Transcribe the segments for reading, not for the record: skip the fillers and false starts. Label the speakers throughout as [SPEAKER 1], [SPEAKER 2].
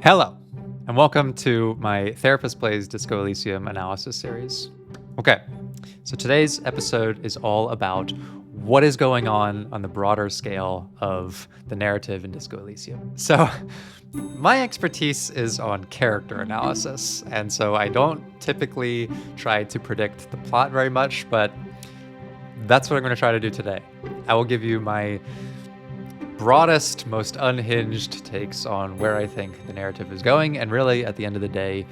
[SPEAKER 1] Hello, and welcome to my Therapist Plays Disco Elysium analysis series. Okay, so today's episode is all about what is going on the broader scale of the narrative in Disco Elysium. So, my expertise is on character analysis, and so I don't typically try to predict the plot very much, but that's what I'm going to try to do today. I will give you my broadest, most unhinged takes on where I think the narrative is going, and really, at the end of the day,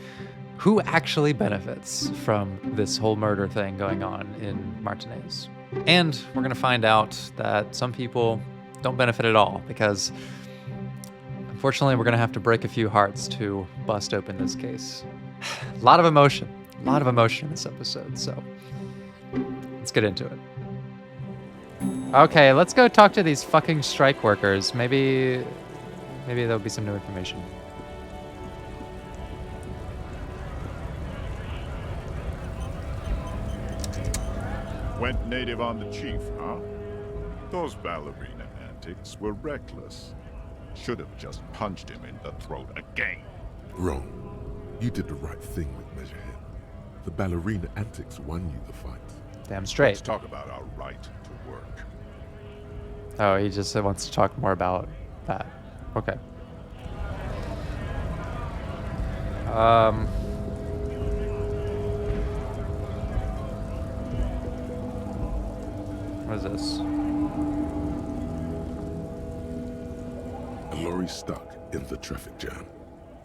[SPEAKER 1] who actually benefits from this whole murder thing going on in Martinez. And we're going to find out that some people don't benefit at all, because unfortunately, we're going to have to break a few hearts to bust open this case. A lot of emotion in this episode, so let's get into it. Okay, let's go talk to these fucking strike workers. Maybe there'll be some new information.
[SPEAKER 2] Went native on the chief, huh? Those ballerina antics were reckless. Should have just punched him in the throat again.
[SPEAKER 3] Wrong. You did the right thing with Measurehead. The ballerina antics won you the fight.
[SPEAKER 1] Damn straight.
[SPEAKER 2] Let's talk about our right to work.
[SPEAKER 1] Oh, he just wants to talk more about that. Okay. What is this?
[SPEAKER 3] A lorry stuck in the traffic jam.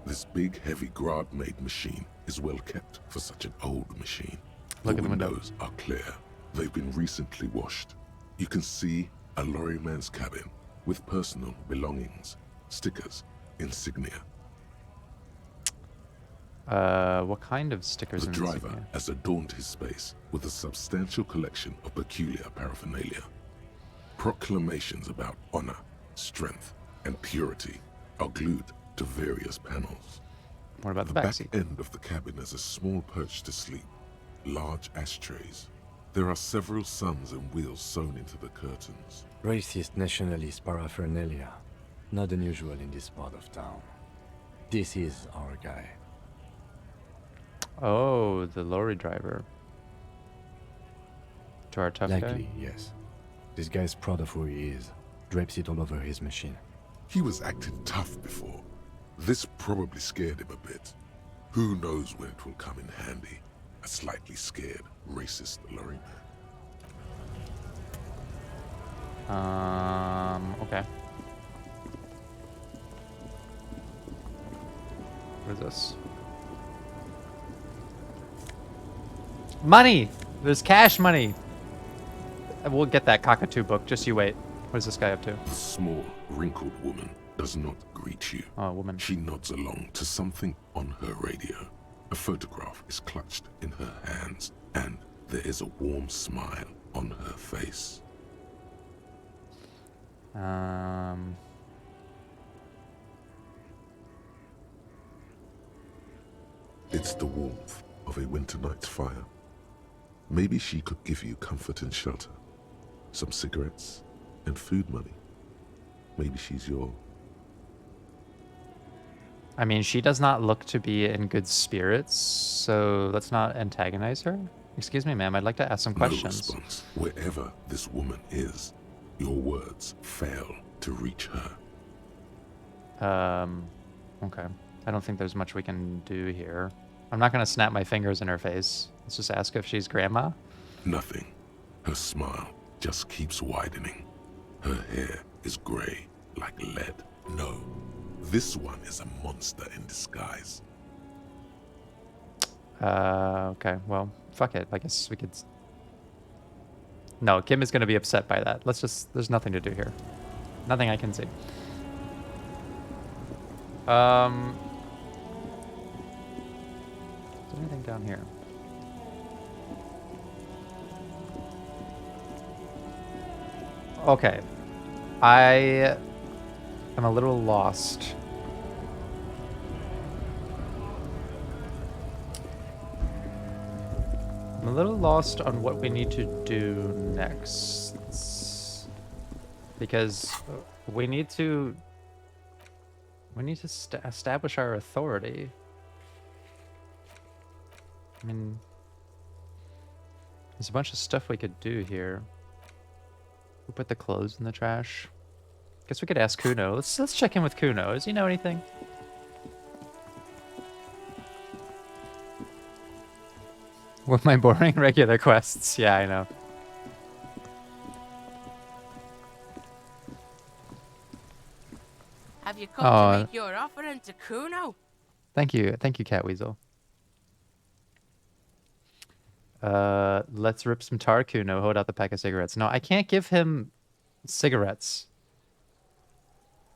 [SPEAKER 3] This big, heavy Grad-made machine is well kept for such an old machine.
[SPEAKER 1] Look at the
[SPEAKER 3] windows are clear. They've been recently washed. You can see a lorryman's cabin with personal belongings, stickers, insignia.
[SPEAKER 1] What kind of stickers
[SPEAKER 3] The
[SPEAKER 1] and
[SPEAKER 3] driver
[SPEAKER 1] insignia?
[SPEAKER 3] has adorned his space with a substantial collection of peculiar paraphernalia. Proclamations about honor, strength, and purity are glued to various panels.
[SPEAKER 1] What about the
[SPEAKER 3] The back
[SPEAKER 1] backseat?
[SPEAKER 3] end of the cabin has a small perch to sleep, large ashtrays. There are several suns and wheels sewn into the curtains.
[SPEAKER 4] Racist nationalist paraphernalia. Not unusual in this part of town. This is our guy.
[SPEAKER 1] Oh, the lorry driver. To our tough
[SPEAKER 4] Likely,
[SPEAKER 1] guy?
[SPEAKER 4] yes. This guy's proud of who he is. Drapes it all over his machine.
[SPEAKER 3] He was acting tough before. This probably scared him a bit. Who knows when it will come in handy? A slightly scared, racist lorryman.
[SPEAKER 1] Okay. What is this? Money! There's cash money! We'll get that cockatoo book, just you wait. What is this guy up to?
[SPEAKER 3] The small, wrinkled woman does not greet you.
[SPEAKER 1] Oh, a woman.
[SPEAKER 3] She nods along to something on her radio. A photograph is clutched in her hands, and there is a warm smile on her face. It's the warmth of a winter night's fire. Maybe she could give you comfort and shelter, some cigarettes and food money. Maybe she's your...
[SPEAKER 1] I mean, she does not look to be in good spirits, so let's not antagonize her. Excuse me, ma'am, I'd like to ask some questions.
[SPEAKER 3] No response. Wherever this woman is, your words fail to reach her.
[SPEAKER 1] Okay. I don't think there's much we can do here. I'm not gonna snap my fingers in her face. Let's just ask if she's grandma.
[SPEAKER 3] Nothing. Her smile just keeps widening. Her hair is gray like lead. No, this one is a monster in disguise.
[SPEAKER 1] Okay, well, fuck it. I guess we could... No, Kim is gonna be upset by that. Let's just... There's nothing to do here. Nothing I can see. Is there anything down here? Okay. I am a little lost. I'm a little lost on what we need to do next. Because we need to We need to establish our authority. I mean, there's a bunch of stuff we could do here. We put the clothes in the trash. Guess we could ask Kuno. Let's check in with Kuno. Does he know anything? With my boring regular quests. Yeah, I know.
[SPEAKER 5] Have you come to make your offering to Kuno?
[SPEAKER 1] Thank you, Cat Weasel. Let's rip some tar, Kuno. Hold out the pack of cigarettes. No, I can't give him cigarettes.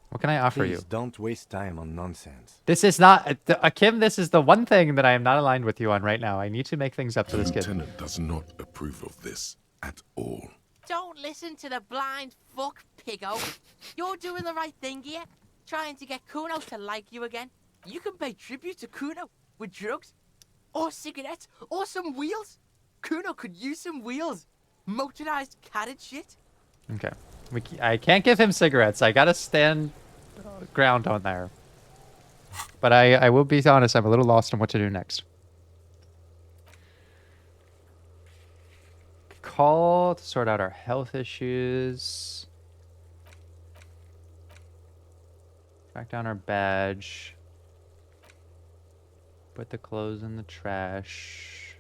[SPEAKER 1] What can I offer
[SPEAKER 4] Please
[SPEAKER 1] you?
[SPEAKER 4] don't waste time on nonsense.
[SPEAKER 1] This is not... Kim, this is the one thing that I am not aligned with you on right now. I need to make things up to
[SPEAKER 3] The
[SPEAKER 1] this kid.
[SPEAKER 3] lieutenant does not approve of this at all.
[SPEAKER 5] Don't listen to the blind fuck, piggo. You're doing the right thing here. Trying to get Kuno to like you again. You can pay tribute to Kuno with drugs, or cigarettes, or some wheels. Kuno could use some wheels. Motorized carriage shit.
[SPEAKER 1] Okay. I can't give him cigarettes. I gotta stand ground on there. But I will be honest, I'm a little lost on what to do next. Call to sort out our health issues. Track down our badge. Put the clothes in the trash.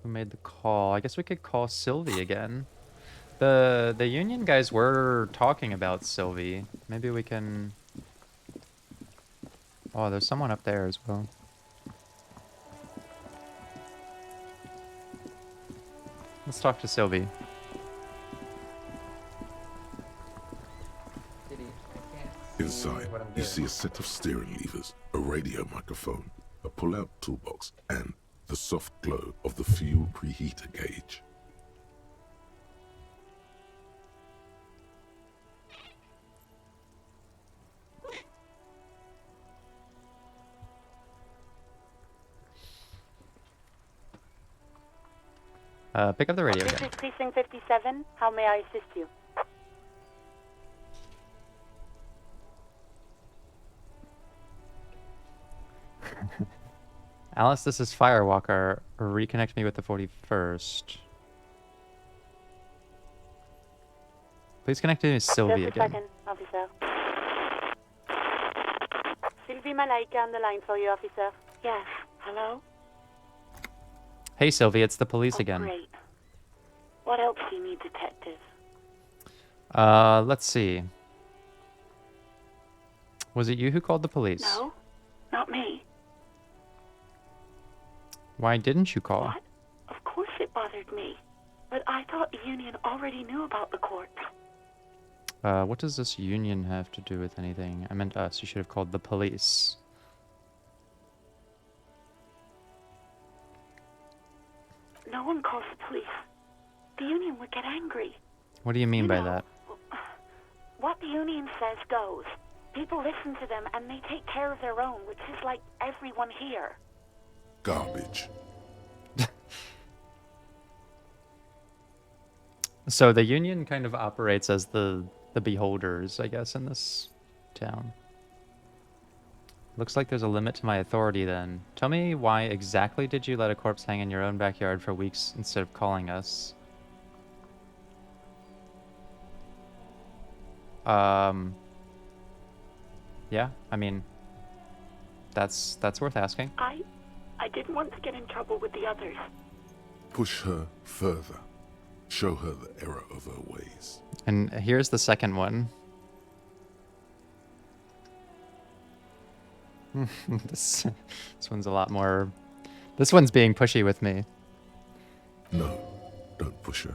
[SPEAKER 1] Who made the call? I guess we could call Sylvie again. The union guys were talking about Sylvie. Maybe we can... Oh, there's someone up there as well. Let's talk to Sylvie.
[SPEAKER 3] Inside, you see a set of steering levers, a radio microphone, a pull-out toolbox, and the soft glow of the fuel preheater gauge.
[SPEAKER 1] Pick up the radio
[SPEAKER 6] This
[SPEAKER 1] again.
[SPEAKER 6] is Precinct 57. How may I assist you?
[SPEAKER 1] Alice, this is Firewalker. Reconnect me with the 41st. Please connect me with Sylvie
[SPEAKER 6] Just a
[SPEAKER 1] again.
[SPEAKER 6] second, officer. Sylvie Malaika on the line for you, officer. Yes. Hello?
[SPEAKER 1] Hey Sylvie, it's the police
[SPEAKER 6] Oh,
[SPEAKER 1] again.
[SPEAKER 6] great. What else do you need, detective?
[SPEAKER 1] Let's see. Was it you who called the police?
[SPEAKER 6] No, not me.
[SPEAKER 1] Why didn't you call?
[SPEAKER 6] What? Of course it bothered me. But I thought the union already knew about the court.
[SPEAKER 1] What does this union have to do with anything? I meant us. You should have called the police.
[SPEAKER 6] No one calls the police. The union would get angry.
[SPEAKER 1] What do you mean
[SPEAKER 6] You
[SPEAKER 1] by
[SPEAKER 6] know,
[SPEAKER 1] that?
[SPEAKER 6] What the union says goes. People listen to them and they take care of their own, which is like everyone here.
[SPEAKER 3] Garbage.
[SPEAKER 1] So the union kind of operates as the beholders, I guess, in this town. Looks like there's a limit to my authority then. Tell me why exactly did you let a corpse hang in your own backyard for weeks instead of calling us? Yeah, I mean, that's worth asking.
[SPEAKER 6] I didn't want to get in trouble with the others.
[SPEAKER 3] Push her further. Show her the error of her ways.
[SPEAKER 1] And here's the second one. This one's a lot more... This one's being pushy with me.
[SPEAKER 3] No, don't push her.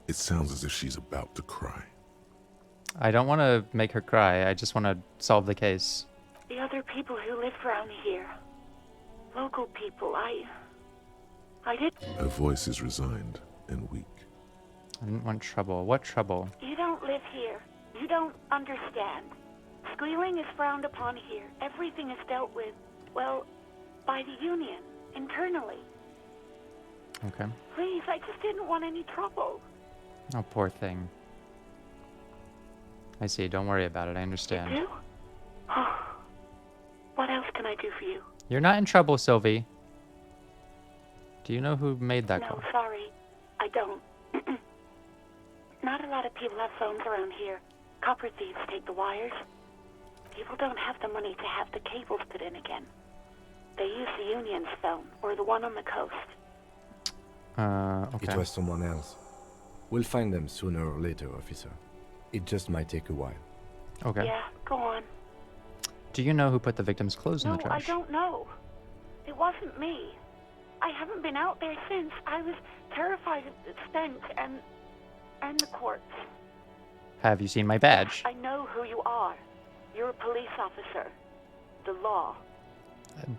[SPEAKER 3] It sounds as if she's about to cry.
[SPEAKER 1] I don't want to make her cry. I just want to solve the case.
[SPEAKER 6] The other people who live around here. Local people, I did...
[SPEAKER 3] Her voice is resigned and weak.
[SPEAKER 1] I didn't want trouble. What trouble?
[SPEAKER 6] You don't live here. You don't understand. Squealing is frowned upon here. Everything is dealt with, well, by the union, internally.
[SPEAKER 1] Okay.
[SPEAKER 6] Please, I just didn't want any trouble.
[SPEAKER 1] Oh, poor thing. I see. Don't worry about it. I understand.
[SPEAKER 6] You? What else can I do for you?
[SPEAKER 1] You're not in trouble, Sylvie. Do you know who made that
[SPEAKER 6] No,
[SPEAKER 1] call?
[SPEAKER 6] sorry. I don't. Not a lot of people have phones around here. Copper thieves take the wires. People don't have the money to have the cables put in again. They use the Union's phone, or the one on the coast.
[SPEAKER 1] Okay.
[SPEAKER 4] It was someone else. We'll find them sooner or later, officer. It just might take a while.
[SPEAKER 1] Okay.
[SPEAKER 6] Yeah, go on.
[SPEAKER 1] Do you know who put the victim's clothes in
[SPEAKER 6] No,
[SPEAKER 1] the trash?
[SPEAKER 6] I don't know. It wasn't me. I haven't been out there since. I was terrified of the stench and the corpse.
[SPEAKER 1] Have you seen my badge?
[SPEAKER 6] I know who you are. You're a police officer. The law.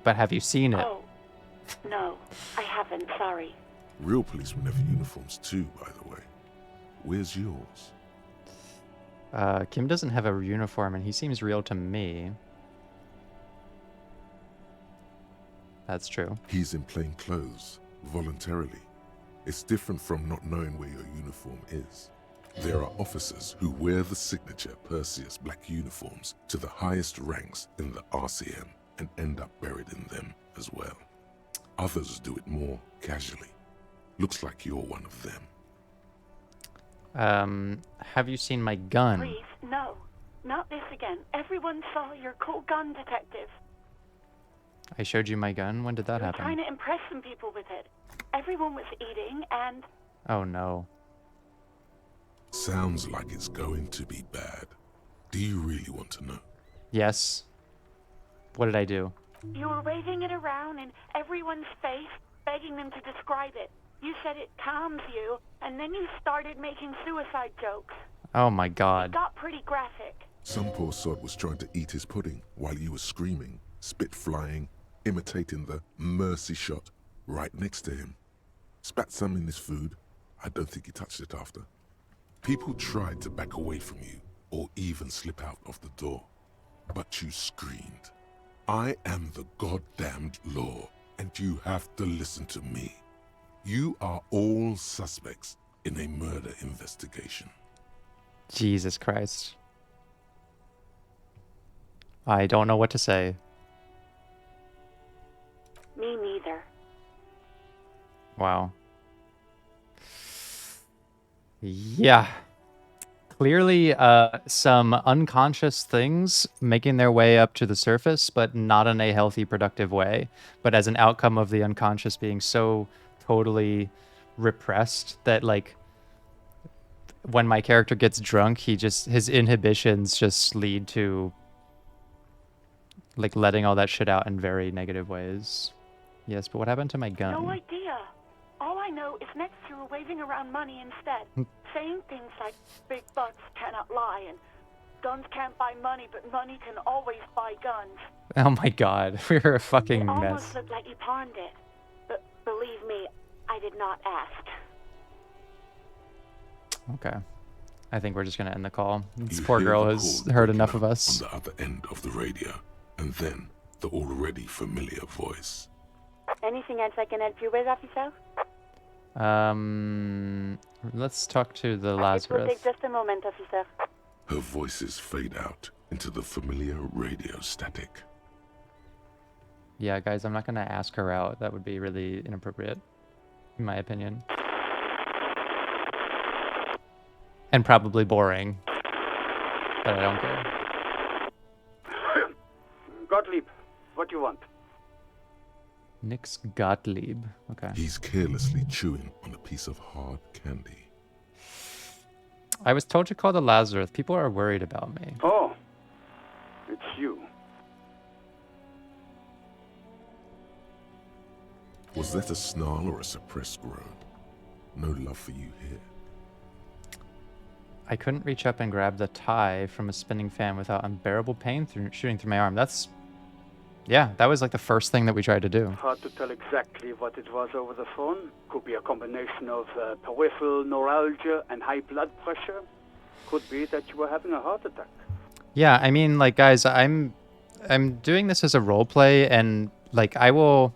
[SPEAKER 1] But have you seen it?
[SPEAKER 6] Oh, no, I haven't, sorry.
[SPEAKER 3] Real policemen have uniforms too, by the way. Where's yours?
[SPEAKER 1] Kim doesn't have a uniform, and he seems real to me. That's true.
[SPEAKER 3] He's in plain clothes, voluntarily. It's different from not knowing where your uniform is. There are officers who wear the signature Perseus black uniforms to the highest ranks in the RCM and end up buried in them as well. Others do it more casually. Looks like you're one of them.
[SPEAKER 1] Have you seen my gun?
[SPEAKER 6] Please, no. Not this again. Everyone saw your cool gun, detective.
[SPEAKER 1] I showed you my gun? When did that
[SPEAKER 6] You were
[SPEAKER 1] happen?
[SPEAKER 6] trying to impress some people with it. Everyone was eating, and
[SPEAKER 1] Oh no.
[SPEAKER 3] Sounds like it's going to be bad. Do you really want to know?
[SPEAKER 1] Yes. What did I do?
[SPEAKER 6] you were waving it around in everyone's face, begging them to describe it. You said it calms you, and then you started making suicide jokes.
[SPEAKER 1] Oh my
[SPEAKER 6] It
[SPEAKER 1] god.
[SPEAKER 6] got pretty graphic.
[SPEAKER 3] Some poor sod was trying to eat his pudding while you were screaming, spit flying, imitating the mercy shot right next to him. Spat some in his food. I don't think he touched it after. People tried to back away from you or even slip out of the door, but you screamed. I am the goddamned law, and you have to listen to me. You are all suspects in a murder investigation.
[SPEAKER 1] Jesus Christ. I don't know what to say.
[SPEAKER 6] Me neither.
[SPEAKER 1] Wow. Yeah. Clearly, some unconscious things making their way up to the surface, but not in a healthy, productive way. But as an outcome of the unconscious being so totally repressed that, like, when my character gets drunk, his inhibitions just lead to, like, letting all that shit out in very negative ways. Yes, but what happened to my gun?
[SPEAKER 6] No idea. All I know is next you were waving around money instead, saying things like big bucks cannot lie and guns can't buy money, but money can always buy guns.
[SPEAKER 1] Oh my god, we're a fucking
[SPEAKER 6] It
[SPEAKER 1] mess.
[SPEAKER 6] almost looked like you pawned it. But believe me, I did not ask.
[SPEAKER 1] Okay. I think we're just gonna end the call. This
[SPEAKER 3] You
[SPEAKER 1] poor
[SPEAKER 3] hear
[SPEAKER 1] girl
[SPEAKER 3] the
[SPEAKER 1] has
[SPEAKER 3] cord
[SPEAKER 1] heard
[SPEAKER 3] breaking
[SPEAKER 1] enough of
[SPEAKER 3] up
[SPEAKER 1] us.
[SPEAKER 3] on the other end of the radio, and then the already familiar voice.
[SPEAKER 6] Anything else I can help you with, officer?
[SPEAKER 1] Let's talk to the
[SPEAKER 6] It will
[SPEAKER 1] Lazarus.
[SPEAKER 6] take just a moment, officer.
[SPEAKER 3] Her voices fade out into the familiar radio static.
[SPEAKER 1] Yeah, guys, I'm not gonna ask her out. That would be really inappropriate, in my opinion. And probably boring. But I don't care.
[SPEAKER 7] Gottlieb, what do you want?
[SPEAKER 1] Nix Gottlieb. Okay.
[SPEAKER 3] He's carelessly chewing on a piece of hard candy.
[SPEAKER 1] I was told to call the Lazarus. People are worried about me.
[SPEAKER 7] Oh, it's you.
[SPEAKER 3] Was that a snarl or a suppressed groan? No love for you here.
[SPEAKER 1] I couldn't reach up and grab the tie from a spinning fan without unbearable pain shooting through my arm. That's... Yeah, that was like the first thing that we tried to do.
[SPEAKER 7] Hard to tell exactly what it was over the phone. Could be a combination of peripheral neuralgia and high blood pressure. Could be that you were having a heart attack.
[SPEAKER 1] Yeah, I mean, like, guys, I'm doing this as a role play, and like I'll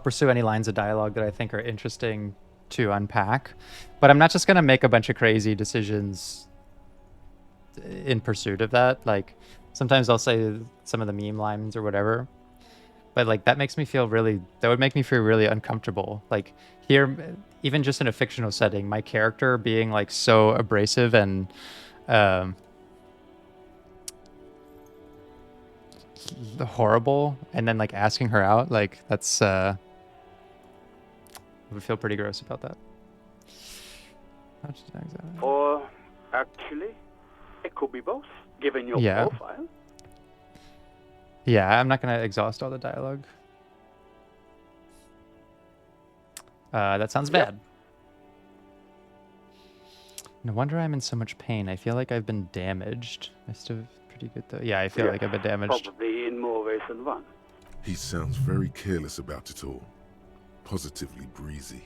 [SPEAKER 1] pursue any lines of dialogue that I think are interesting to unpack, but I'm not just gonna make a bunch of crazy decisions in pursuit of that. Like sometimes I'll say some of the meme lines or whatever, but like that would make me feel really uncomfortable. Like here, even just in a fictional setting, my character being like so abrasive and horrible, and then like asking her out, like that's I would feel pretty gross about that.
[SPEAKER 7] Or actually, it could be both, given your
[SPEAKER 1] Yeah.
[SPEAKER 7] profile.
[SPEAKER 1] Yeah, I'm not gonna exhaust all the dialogue. That sounds
[SPEAKER 7] Yep.
[SPEAKER 1] bad. No wonder I'm in so much pain. I feel like I've been damaged. I still pretty good though. Yeah, I feel like I've been damaged.
[SPEAKER 7] Probably in more ways than one.
[SPEAKER 3] He sounds very careless about it all. Positively breezy.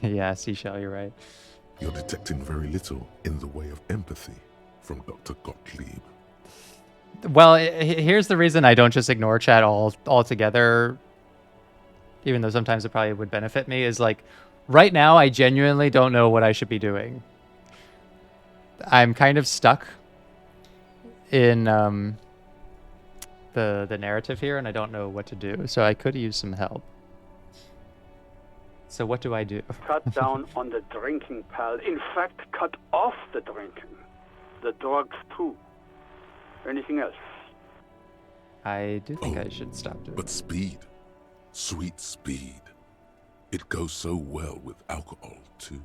[SPEAKER 1] Yeah, Seashell, you're right.
[SPEAKER 3] You're detecting very little in the way of empathy from Dr. Gottlieb.
[SPEAKER 1] Well, here's the reason I don't just ignore chat altogether, even though sometimes it probably would benefit me, is like right now I genuinely don't know what I should be doing. I'm kind of stuck in the narrative here, and I don't know what to do, so I could use some help. So what do I do?
[SPEAKER 7] Cut down on the drinking, pal. In fact, cut off the drinking. The drugs, too. Anything else?
[SPEAKER 1] I do think I should stop doing
[SPEAKER 3] But
[SPEAKER 1] it.
[SPEAKER 3] speed. Sweet speed. It goes so well with alcohol, too.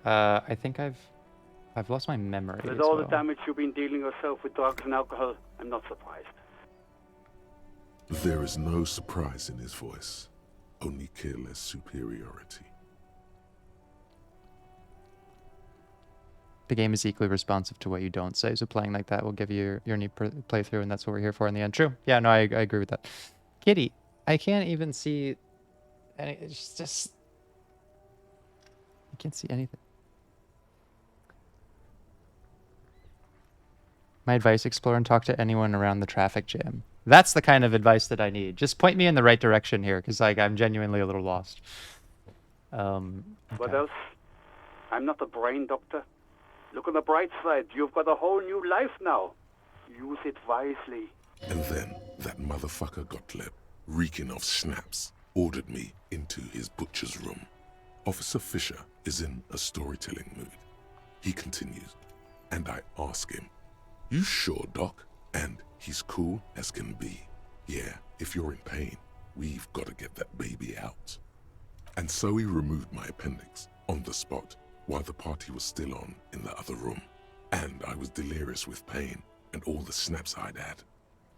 [SPEAKER 1] I think I've lost my memory.
[SPEAKER 7] With
[SPEAKER 1] as
[SPEAKER 7] all the
[SPEAKER 1] well.
[SPEAKER 7] damage you've been dealing yourself with drugs and alcohol, I'm not surprised.
[SPEAKER 3] There is no surprise in his voice. Only careless superiority.
[SPEAKER 1] The game is equally responsive to what you don't say, so playing like that will give you your neat playthrough, and that's what we're here for in the end. True. Yeah, no, I agree with that. Kitty, I can't even see any. It's just I can't see anything. My advice: explore and talk to anyone around the traffic jam. That's the kind of advice that I need. Just point me in the right direction here, because like I'm genuinely a little lost.
[SPEAKER 7] What
[SPEAKER 1] Okay.
[SPEAKER 7] else? I'm not a brain doctor. Look on the bright side. You've got a whole new life now. Use it wisely.
[SPEAKER 3] And then that motherfucker Gottlieb, reeking of schnapps, ordered me into his butcher's room. Officer Fisher is in a storytelling mood. He continues, and I ask him, "You sure, Doc?" And he's cool as can be. "Yeah, if you're in pain, we've got to get that baby out." And so he removed my appendix on the spot while the party was still on in the other room. And I was delirious with pain and all the snaps I'd had.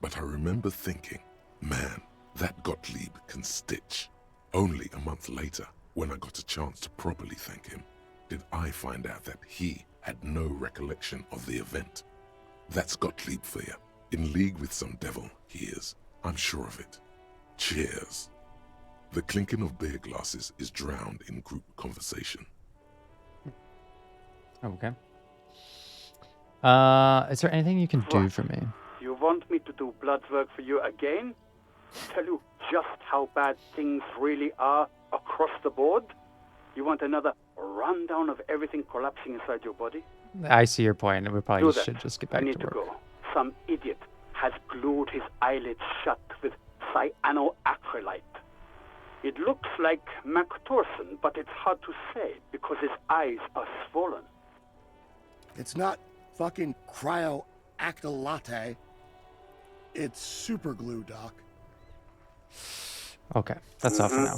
[SPEAKER 3] But I remember thinking, man, that Gottlieb can stitch. Only a month later, when I got a chance to properly thank him, did I find out that he had no recollection of the event. That's Gottlieb for you. In league with some devil, he is. I'm sure of it. Cheers. The clinking of beer glasses is drowned in group conversation.
[SPEAKER 1] Okay. Is there anything you can do
[SPEAKER 7] What?
[SPEAKER 1] for me?
[SPEAKER 7] You want me to do blood work for you again? Tell you just how bad things really are across the board? You want another rundown of everything collapsing inside your body?
[SPEAKER 1] I see your point. We probably
[SPEAKER 7] Do
[SPEAKER 1] just
[SPEAKER 7] that.
[SPEAKER 1] should just get
[SPEAKER 7] I
[SPEAKER 1] back
[SPEAKER 7] need
[SPEAKER 1] to
[SPEAKER 7] to
[SPEAKER 1] work.
[SPEAKER 7] go. Some idiot has glued his eyelids shut with cyanoacrylate. It looks like MacTorson, but it's hard to say because his eyes are swollen.
[SPEAKER 8] It's not fucking cryoactylate. It's super glue, Doc.
[SPEAKER 1] Okay, that's all for now.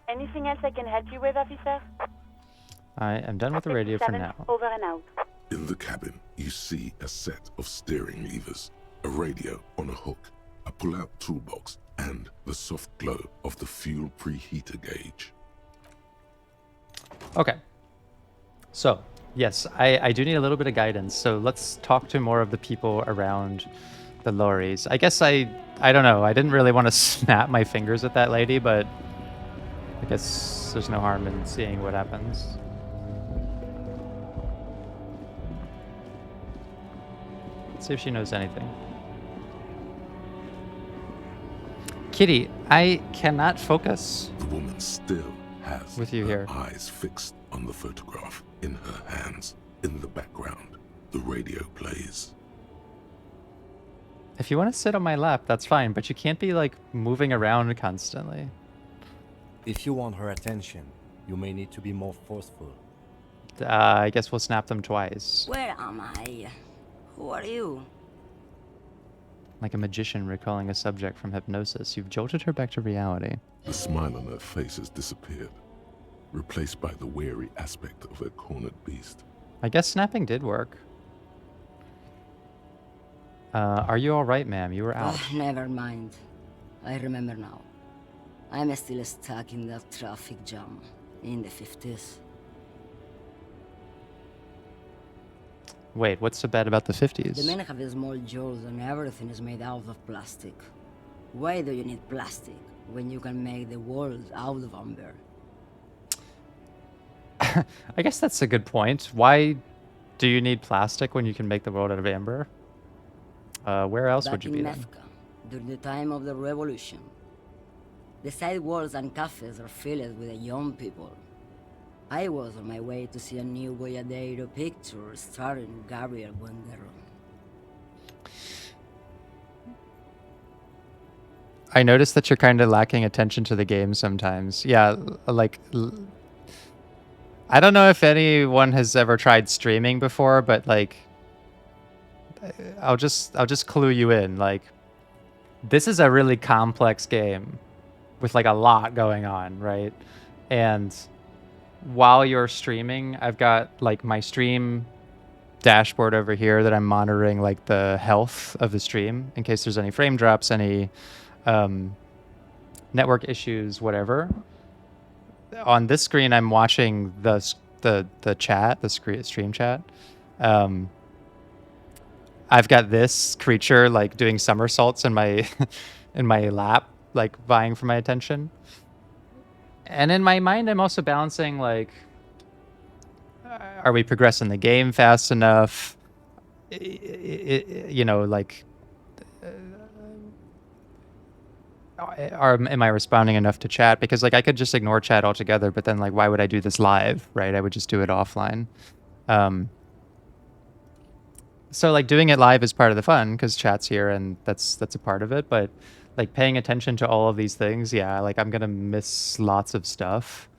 [SPEAKER 6] Anything else I can help you with, officer?
[SPEAKER 1] I am done with the radio for
[SPEAKER 6] 7,
[SPEAKER 1] now.
[SPEAKER 6] over and out.
[SPEAKER 3] In the cabin, you see a set of steering levers, a radio on a hook, a pull-out toolbox, and the soft glow of the fuel preheater gauge.
[SPEAKER 1] Okay. So, yes, I do need a little bit of guidance. So let's talk to more of the people around the lorries. I guess I don't know. I didn't really want to snap my fingers at that lady, but I guess there's no harm in seeing what happens. Let's see if she knows anything. Kitty, I cannot focus.
[SPEAKER 3] The woman still has
[SPEAKER 1] With you
[SPEAKER 3] her
[SPEAKER 1] here.
[SPEAKER 3] eyes fixed on the photograph in her hands. In the background, the radio plays.
[SPEAKER 1] If you want to sit on my lap, that's fine, but you can't be like moving around constantly.
[SPEAKER 4] If you want her attention, you may need to be more forceful.
[SPEAKER 1] I guess we'll snap them twice.
[SPEAKER 9] Where am I? Who are you?
[SPEAKER 1] Like a magician recalling a subject from hypnosis, you've jolted her back to reality.
[SPEAKER 3] The smile on her face has disappeared, replaced by the wary aspect of a cornered beast.
[SPEAKER 1] I guess snapping did work. Are you alright, ma'am? You were out.
[SPEAKER 9] Oh, never mind. I remember now. I'm still stuck in that traffic jam in the 50s.
[SPEAKER 1] Wait, what's so bad about the 50s?
[SPEAKER 9] The men have small jaws and everything is made out of plastic. Why do you need plastic when you can make the world out of amber?
[SPEAKER 1] I guess that's a good point. Why do you need plastic when you can make the world out of amber? Where else would
[SPEAKER 9] Back
[SPEAKER 1] you
[SPEAKER 9] in
[SPEAKER 1] be then?
[SPEAKER 9] Mefka, during the time of the revolution, the sidewalks and cafes are filled with the young people. I was on my way to see a new Boyadero picture starring Gabriel Buendero.
[SPEAKER 1] I noticed that you're kind of lacking attention to the game sometimes. Yeah, I don't know if anyone has ever tried streaming before, but like, I'll just clue you in. Like, this is a really complex game with like a lot going on, right? And while you're streaming, I've got like my stream dashboard over here that I'm monitoring like the health of the stream in case there's any frame drops, any network issues, whatever. On this screen, I'm watching the chat, the stream chat. I've got this creature like doing somersaults in my in my lap, like vying for my attention. And in my mind, I'm also balancing like, are we progressing the game fast enough? You know, like, am I responding enough to chat? Because like I could just ignore chat altogether, but then like, why would I do this live, right? I would just do it offline. So like doing it live is part of the fun because chat's here and that's a part of it. But like paying attention to all of these things, yeah, like I'm gonna miss lots of stuff.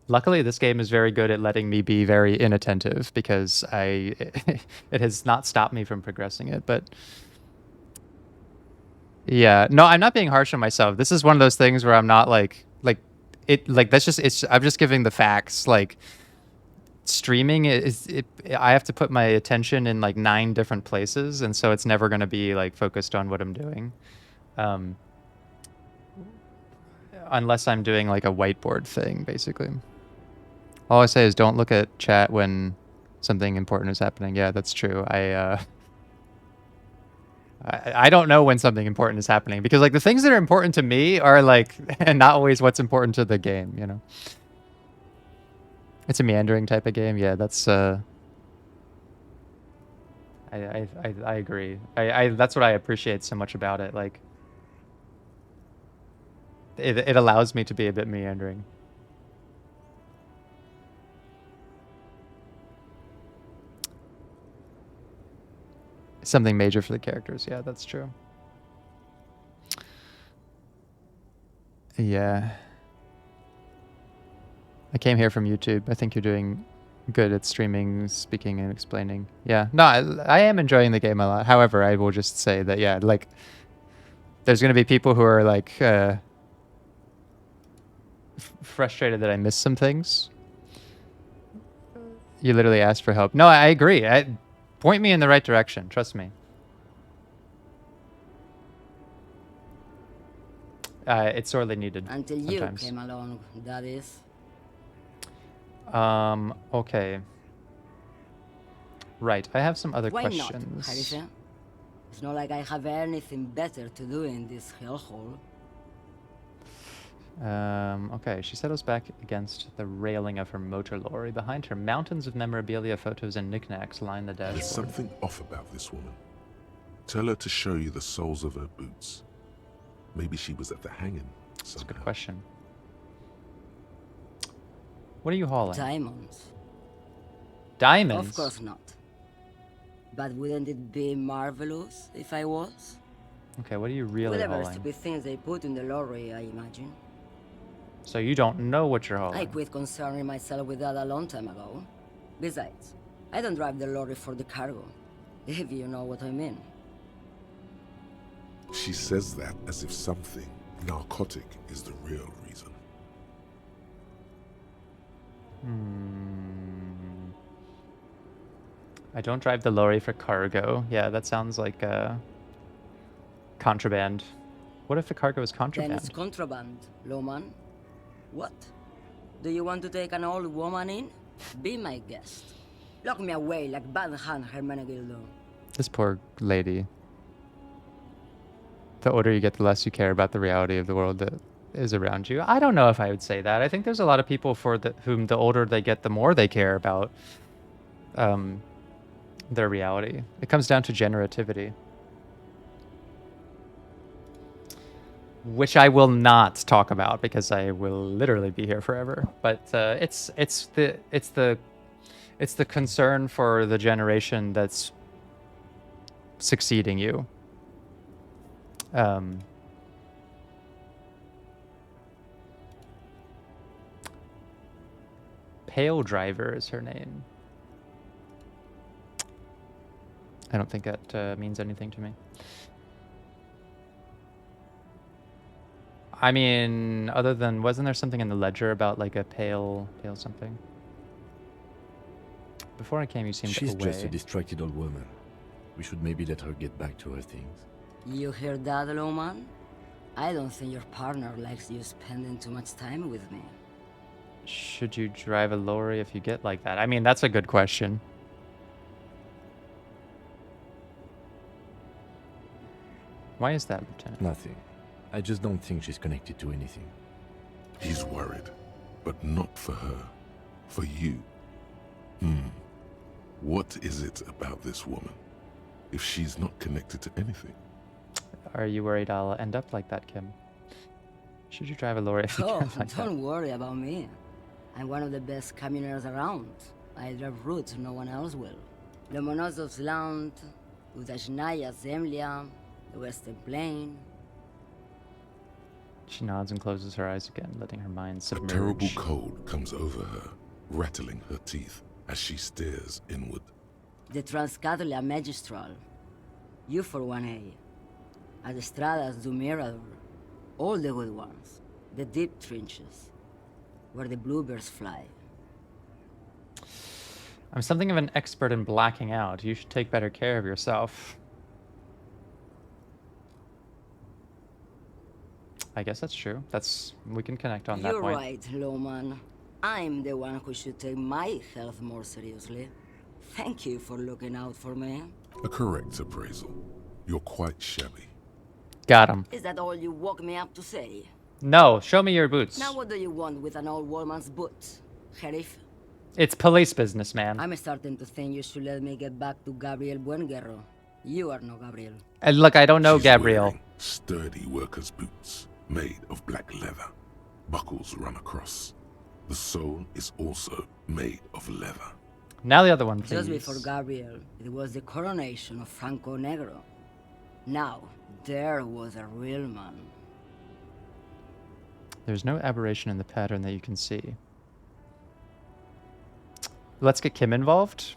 [SPEAKER 1] Luckily, this game is very good at letting me be very inattentive because it has not stopped me from progressing it. But yeah, no, I'm not being harsh on myself. This is one of those things where I'm not like that's just I'm just giving the facts. Like streaming I have to put my attention in like 9 different places, and so it's never going to be like focused on what I'm doing. Unless I'm doing like a whiteboard thing, basically. All I say is don't look at chat when something important is happening. Yeah, that's true. I don't know when something important is happening because like the things that are important to me are like and not always what's important to the game, you know. It's a meandering type of game. Yeah, that's I agree. I that's what I appreciate so much about it. Like it allows me to be a bit meandering. Something major for the characters. Yeah, that's true. Yeah. I came here from YouTube. I think you're doing good at streaming, speaking, and explaining. Yeah. No, I am enjoying the game a lot. However, I will just say that, yeah, like, there's going to be people who are, like, frustrated that I missed some things. You literally asked for help. No, I agree. Point me in the right direction. Trust me. It's sorely needed.
[SPEAKER 9] Until
[SPEAKER 1] sometimes.
[SPEAKER 9] you came along, that is.
[SPEAKER 1] Okay. Right, I have some other
[SPEAKER 9] Why
[SPEAKER 1] questions.
[SPEAKER 9] not, Harrison? It's not like I have anything better to do in this hellhole.
[SPEAKER 1] Okay, she settles back against the railing of her motor lorry. Behind her, mountains of memorabilia, photos, and knickknacks line the dashboard.
[SPEAKER 3] There's something off about this woman. Tell her to show you the soles of her boots. Maybe she was at the hanging.
[SPEAKER 1] That's a good question. What are you hauling?
[SPEAKER 9] Diamonds.
[SPEAKER 1] Diamonds?
[SPEAKER 9] Of course not. But wouldn't it be marvelous if I was?
[SPEAKER 1] Okay, what are you really
[SPEAKER 9] Whatever
[SPEAKER 1] hauling?
[SPEAKER 9] stupid things they put in the lorry, I imagine.
[SPEAKER 1] So you don't know what you're hauling?
[SPEAKER 9] I quit concerning myself with that a long time ago. Besides, I don't drive the lorry for the cargo, if you know what I mean.
[SPEAKER 3] She says that as if something narcotic is the real reason.
[SPEAKER 1] I don't drive the lorry for cargo. Yeah, that sounds like contraband. What if the cargo is contraband?
[SPEAKER 9] Then it's contraband, Lowman. What? Do you want to take an old woman in? Be my guest. Lock me away like Bad Hand Hermenegildo.
[SPEAKER 1] This poor lady. The older you get, the less you care about the reality of the world that is around you. I don't know if I would say that. I think there's a lot of people whom the older they get, the more they care about their reality. It comes down to generativity. Which I will not talk about because I will literally be here forever. But it's the concern for the generation that's succeeding you. Pale Driver is her name. I don't think that means anything to me. I mean, other than, wasn't there something in the ledger about like a pale something? Before I came, you seemed
[SPEAKER 4] She's
[SPEAKER 1] away.
[SPEAKER 4] just a distracted old woman. We should maybe let her get back to her things.
[SPEAKER 9] You hear that, Lowman? I don't think your partner likes you spending too much time with me.
[SPEAKER 1] Should you drive a lorry if you get like that? I mean, that's a good question. Why is that, Lieutenant?
[SPEAKER 4] Nothing. I just don't think she's connected to anything.
[SPEAKER 3] He's worried, but not for her. For you. What is it about this woman? If she's not connected to anything?
[SPEAKER 1] Are you worried I'll end up like that, Kim? Should you drive a lorry if you
[SPEAKER 9] Oh,
[SPEAKER 1] drive like that?
[SPEAKER 9] don't worry about me. I'm one of the best camioners around. I drive routes no one else will. Lomonosov's Land, Udajnaya Zemlya, the Western Plain.
[SPEAKER 1] She nods and closes her eyes again, letting her mind
[SPEAKER 3] A
[SPEAKER 1] submerge.
[SPEAKER 3] terrible cold comes over her, rattling her teeth as she stares inward.
[SPEAKER 9] The Transcatalia Magistral. You for 1A. Adestradas du Mirador. All the good ones. The deep trenches. Where the bluebirds fly.
[SPEAKER 1] I'm something of an expert in blacking out. You should take better care of yourself. I guess that's true. We can connect on that
[SPEAKER 9] You're
[SPEAKER 1] point.
[SPEAKER 9] right, Lowman. I'm the one who should take my health more seriously. Thank you for looking out for me.
[SPEAKER 3] A correct appraisal. You're quite shabby.
[SPEAKER 1] Got him.
[SPEAKER 9] Is that all you woke me up to say?
[SPEAKER 1] No, show me your boots.
[SPEAKER 9] Now what do you want with an old woman's boots, Sheriff?
[SPEAKER 1] It's police business, man.
[SPEAKER 9] I'm starting to think you should let me get back to Gabriel Buenguerro. You are no Gabriel.
[SPEAKER 1] And look, I don't know
[SPEAKER 3] She's
[SPEAKER 1] Gabriel.
[SPEAKER 3] wearing sturdy workers' boots, made of black leather. Buckles run across. The sole is also made of leather.
[SPEAKER 1] Now the other one, please.
[SPEAKER 9] Just before Gabriel, it was the coronation of Franco Negro. Now, there was a real man.
[SPEAKER 1] There's no aberration in the pattern that you can see. Let's get Kim involved.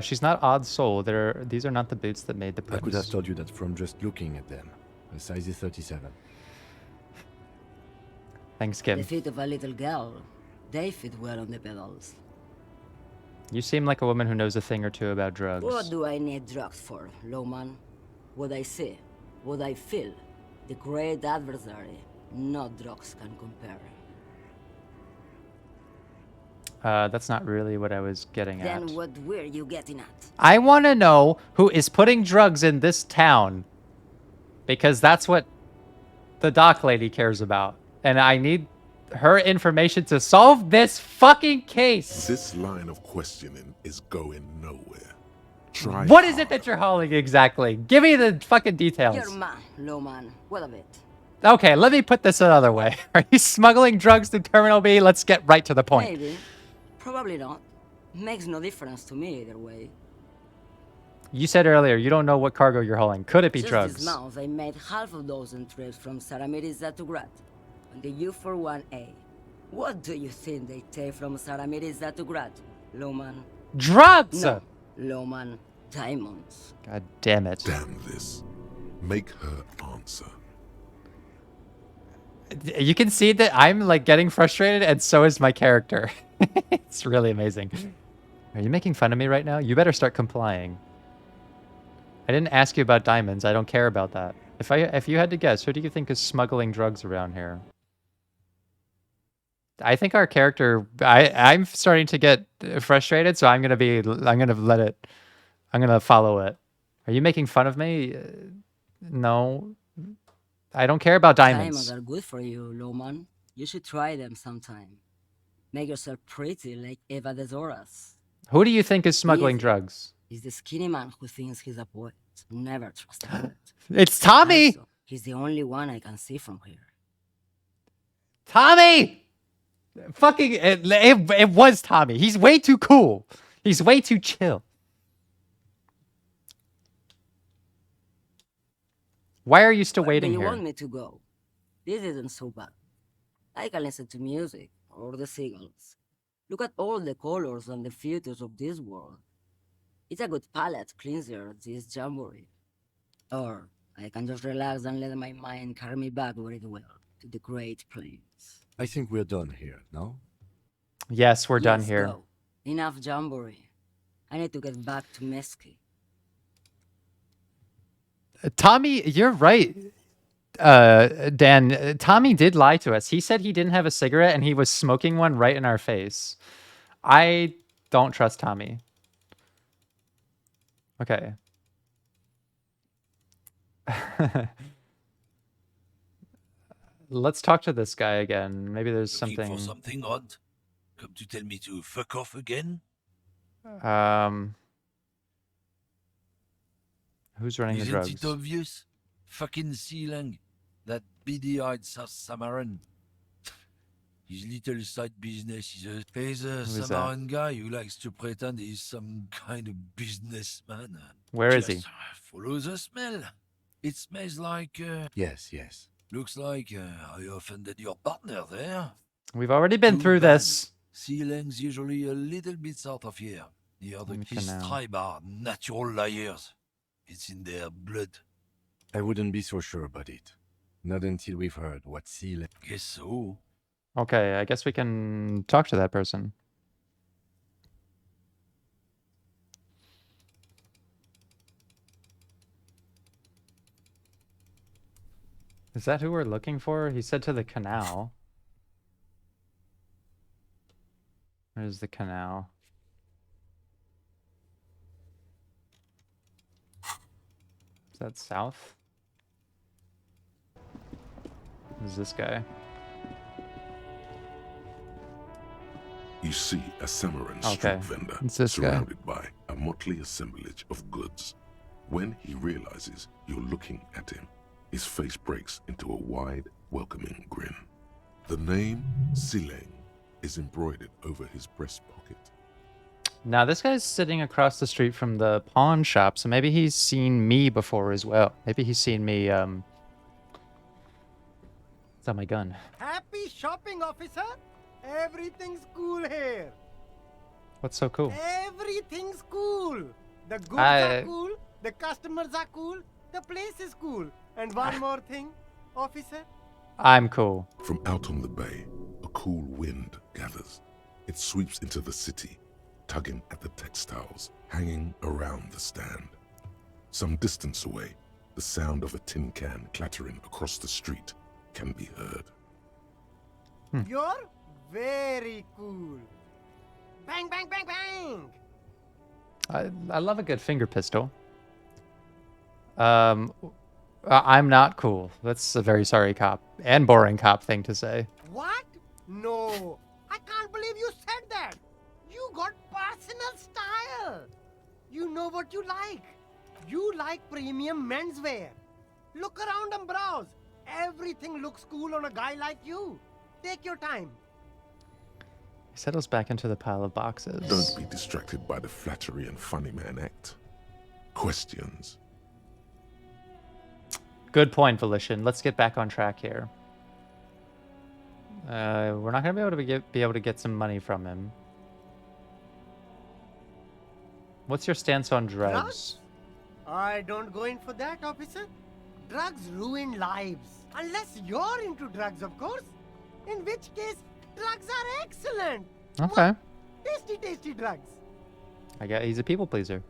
[SPEAKER 1] She's not odd soul. These are not the boots that made the
[SPEAKER 4] I could have
[SPEAKER 1] prince.
[SPEAKER 4] told you that from just looking at them. The size is 37.
[SPEAKER 1] Thanks,
[SPEAKER 9] The
[SPEAKER 1] Kim.
[SPEAKER 9] feet of a little girl, they fit well on the pedals.
[SPEAKER 1] You seem like a woman who knows a thing or two about drugs.
[SPEAKER 9] What do I need drugs for, Lowman? What I see, what I feel, the great adversary, no drugs can compare.
[SPEAKER 1] That's not really what I was getting at.
[SPEAKER 9] Then what were you getting at?
[SPEAKER 1] I want to know who is putting drugs in this town. Because that's what the doc lady cares about. And I need her information to solve this fucking case.
[SPEAKER 3] This line of questioning is going nowhere. Try
[SPEAKER 1] What is it
[SPEAKER 3] harder.
[SPEAKER 1] that you're hauling exactly? Give me the fucking details.
[SPEAKER 9] Your man, Lowman, what of it?
[SPEAKER 1] Okay, let me put this another way. Are you smuggling drugs through Terminal B? Let's get right to the point.
[SPEAKER 9] Maybe. Probably not. Makes no difference to me either way.
[SPEAKER 1] You said earlier you don't know what cargo you're hauling. Could it be
[SPEAKER 9] Just
[SPEAKER 1] drugs?
[SPEAKER 9] this month, I made half a dozen trips from Saramiris to Grad on the U41A. What do you think they take from Saramiris to Grad, Loman?
[SPEAKER 1] Drugs!
[SPEAKER 9] No, Loman, diamonds.
[SPEAKER 1] God damn it.
[SPEAKER 3] Damn this. Make her answer.
[SPEAKER 1] You can see that I'm like getting frustrated, and so is my character. It's really amazing. Are you making fun of me right now? You better start complying. I didn't ask you about diamonds. I don't care about that. If you had to guess, who do you think is smuggling drugs around here? I think our character. I'm starting to get frustrated, so I'm gonna follow it. Are you making fun of me? No. I don't care about diamonds.
[SPEAKER 9] Diamonds are good for you, Loman. You should try them sometime. Make yourself pretty like Eva de Zoras.
[SPEAKER 1] Who do you think is smuggling
[SPEAKER 9] Easy.
[SPEAKER 1] drugs?
[SPEAKER 9] He's the skinny man who thinks he's a poet. Never trust a poet.
[SPEAKER 1] It's Tommy!
[SPEAKER 9] Also, he's the only one I can see from here.
[SPEAKER 1] Tommy! Fucking, it was Tommy. He's way too cool. He's way too chill. Why are you still
[SPEAKER 9] Where
[SPEAKER 1] waiting
[SPEAKER 9] do you
[SPEAKER 1] here?
[SPEAKER 9] want me to go? This isn't so bad. I can listen to music or the seagulls. Look at all the colors and the features of this world. It's a good palate cleanser, this jamboree. Or I can just relax and let my mind carry me back where it will, to the Great Plains.
[SPEAKER 4] I think we're done here, no?
[SPEAKER 1] Yes, we're done
[SPEAKER 9] Let's
[SPEAKER 1] here.
[SPEAKER 9] go. Enough jamboree. I need to get back to Mesky.
[SPEAKER 1] Tommy, you're right. Dan, Tommy did lie to us. He said he didn't have a cigarette and he was smoking one right in our face. I don't trust Tommy. Okay. Let's talk to this guy again. Maybe there's
[SPEAKER 10] Looking
[SPEAKER 1] something.
[SPEAKER 10] for something odd? Come to tell me to fuck off again?
[SPEAKER 1] Who's running the
[SPEAKER 10] Isn't
[SPEAKER 1] drugs?
[SPEAKER 10] it obvious? Fucking Sealang. That beady-eyed South Samaran. His little side business is a
[SPEAKER 1] is that?
[SPEAKER 10] Samaran guy who likes to pretend he's some kind of businessman.
[SPEAKER 1] Where is he?
[SPEAKER 10] Just follow the smell. It smells like...
[SPEAKER 4] Yes, yes.
[SPEAKER 10] Looks like I offended your partner there.
[SPEAKER 1] We've already been
[SPEAKER 10] Too
[SPEAKER 1] through
[SPEAKER 10] bad.
[SPEAKER 1] this.
[SPEAKER 10] Sealang's usually a little bit south of here. Near the
[SPEAKER 1] Okay,
[SPEAKER 10] his
[SPEAKER 1] now.
[SPEAKER 10] tribe are natural liars. It's in their blood.
[SPEAKER 4] I wouldn't be so sure about it. Not until we've heard what Seal...
[SPEAKER 10] Guess so.
[SPEAKER 1] Okay, I guess we can talk to that person. Is that who we're looking for? He said to the canal. Where's the canal? Is that south? Who's this guy?
[SPEAKER 3] You see a Samaran
[SPEAKER 1] Okay,
[SPEAKER 3] street vendor
[SPEAKER 1] it's this guy.
[SPEAKER 3] surrounded by a motley assemblage of goods. When he realizes you're looking at him, his face breaks into a wide, welcoming grin. The name Sileng is embroidered over his breast pocket.
[SPEAKER 1] Now, this guy's sitting across the street from the pawn shop, so maybe he's seen me before as well. Maybe he's seen me, It's on my gun.
[SPEAKER 11] Happy shopping, officer. Everything's cool here.
[SPEAKER 1] What's so cool?
[SPEAKER 11] Everything's cool. The goods
[SPEAKER 1] I-
[SPEAKER 11] are cool. The customers are cool. The place is cool. And one more thing, officer.
[SPEAKER 1] I'm cool.
[SPEAKER 3] From out on the bay, a cool wind gathers. It sweeps into the city, tugging at the textiles hanging around the stand. Some distance away, the sound of a tin can clattering across the street can be heard.
[SPEAKER 11] You're very cool. Bang, bang, bang, bang.
[SPEAKER 1] I love a good finger pistol. I'm not cool. That's a very sorry cop and boring cop thing to say.
[SPEAKER 11] What? No. I can't believe you said that. You got personal style. You know what you like. You like premium menswear. Look around and browse. Everything looks cool on a guy like you. Take your time.
[SPEAKER 1] He settles back into the pile of boxes.
[SPEAKER 3] Don't be distracted by the flattery and funny man act. Questions.
[SPEAKER 1] Good point, Volition. Let's get back on track here. We're not gonna be able to get some money from him. What's your stance on drugs?
[SPEAKER 11] Drugs? I don't go in for that, officer. Drugs ruin lives. Unless you're into drugs, of course. In which case, drugs are excellent.
[SPEAKER 1] Okay.
[SPEAKER 11] What? Tasty, tasty drugs.
[SPEAKER 1] I guess he's a people pleaser.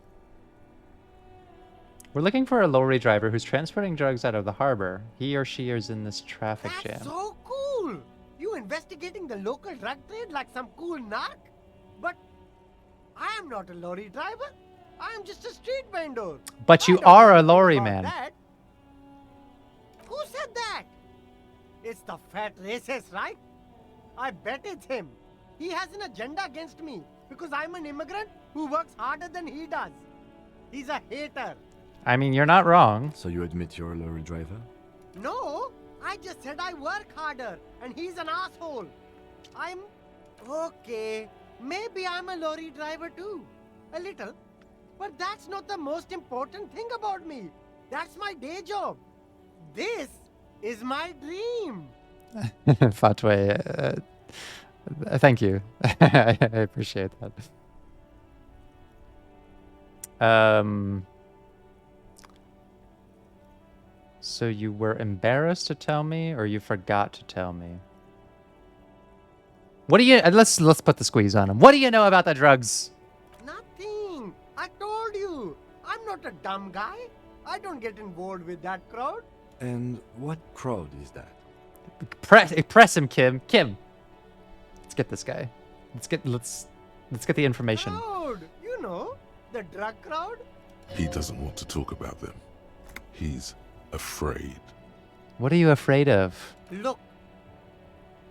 [SPEAKER 1] We're looking for a lorry driver who's transporting drugs out of the harbor. He or she is in this traffic
[SPEAKER 11] That's
[SPEAKER 1] jam.
[SPEAKER 11] so cool. You investigating the local drug trade like some cool narc? But I am not a lorry driver. I am just a street vendor.
[SPEAKER 1] But you
[SPEAKER 11] I don't
[SPEAKER 1] are
[SPEAKER 11] know
[SPEAKER 1] a lorry
[SPEAKER 11] about
[SPEAKER 1] man.
[SPEAKER 11] that. Who said that? It's the fat racist, right? I bet it's him. He has an agenda against me because I'm an immigrant who works harder than he does. He's a hater.
[SPEAKER 1] I mean, you're not wrong.
[SPEAKER 4] So you admit you're a lorry driver?
[SPEAKER 11] No, I just said I work harder and he's an asshole. I'm okay. Maybe I'm a lorry driver too. A little. But that's not the most important thing about me. That's my day job. This is my dream.
[SPEAKER 1] Fatwe, thank you. I appreciate that. So you were embarrassed to tell me, or you forgot to tell me? What do you? Let's put the squeeze on him. What do you know about the drugs?
[SPEAKER 11] Nothing. I told you. I'm not a dumb guy. I don't get involved with that crowd.
[SPEAKER 4] And what crowd is that?
[SPEAKER 1] Press him, Kim. Kim. Let's get this guy. Let's get the information.
[SPEAKER 11] Crowd. You know, the drug crowd.
[SPEAKER 3] He doesn't want to talk about them. He's afraid.
[SPEAKER 1] What are you afraid of?
[SPEAKER 11] Look.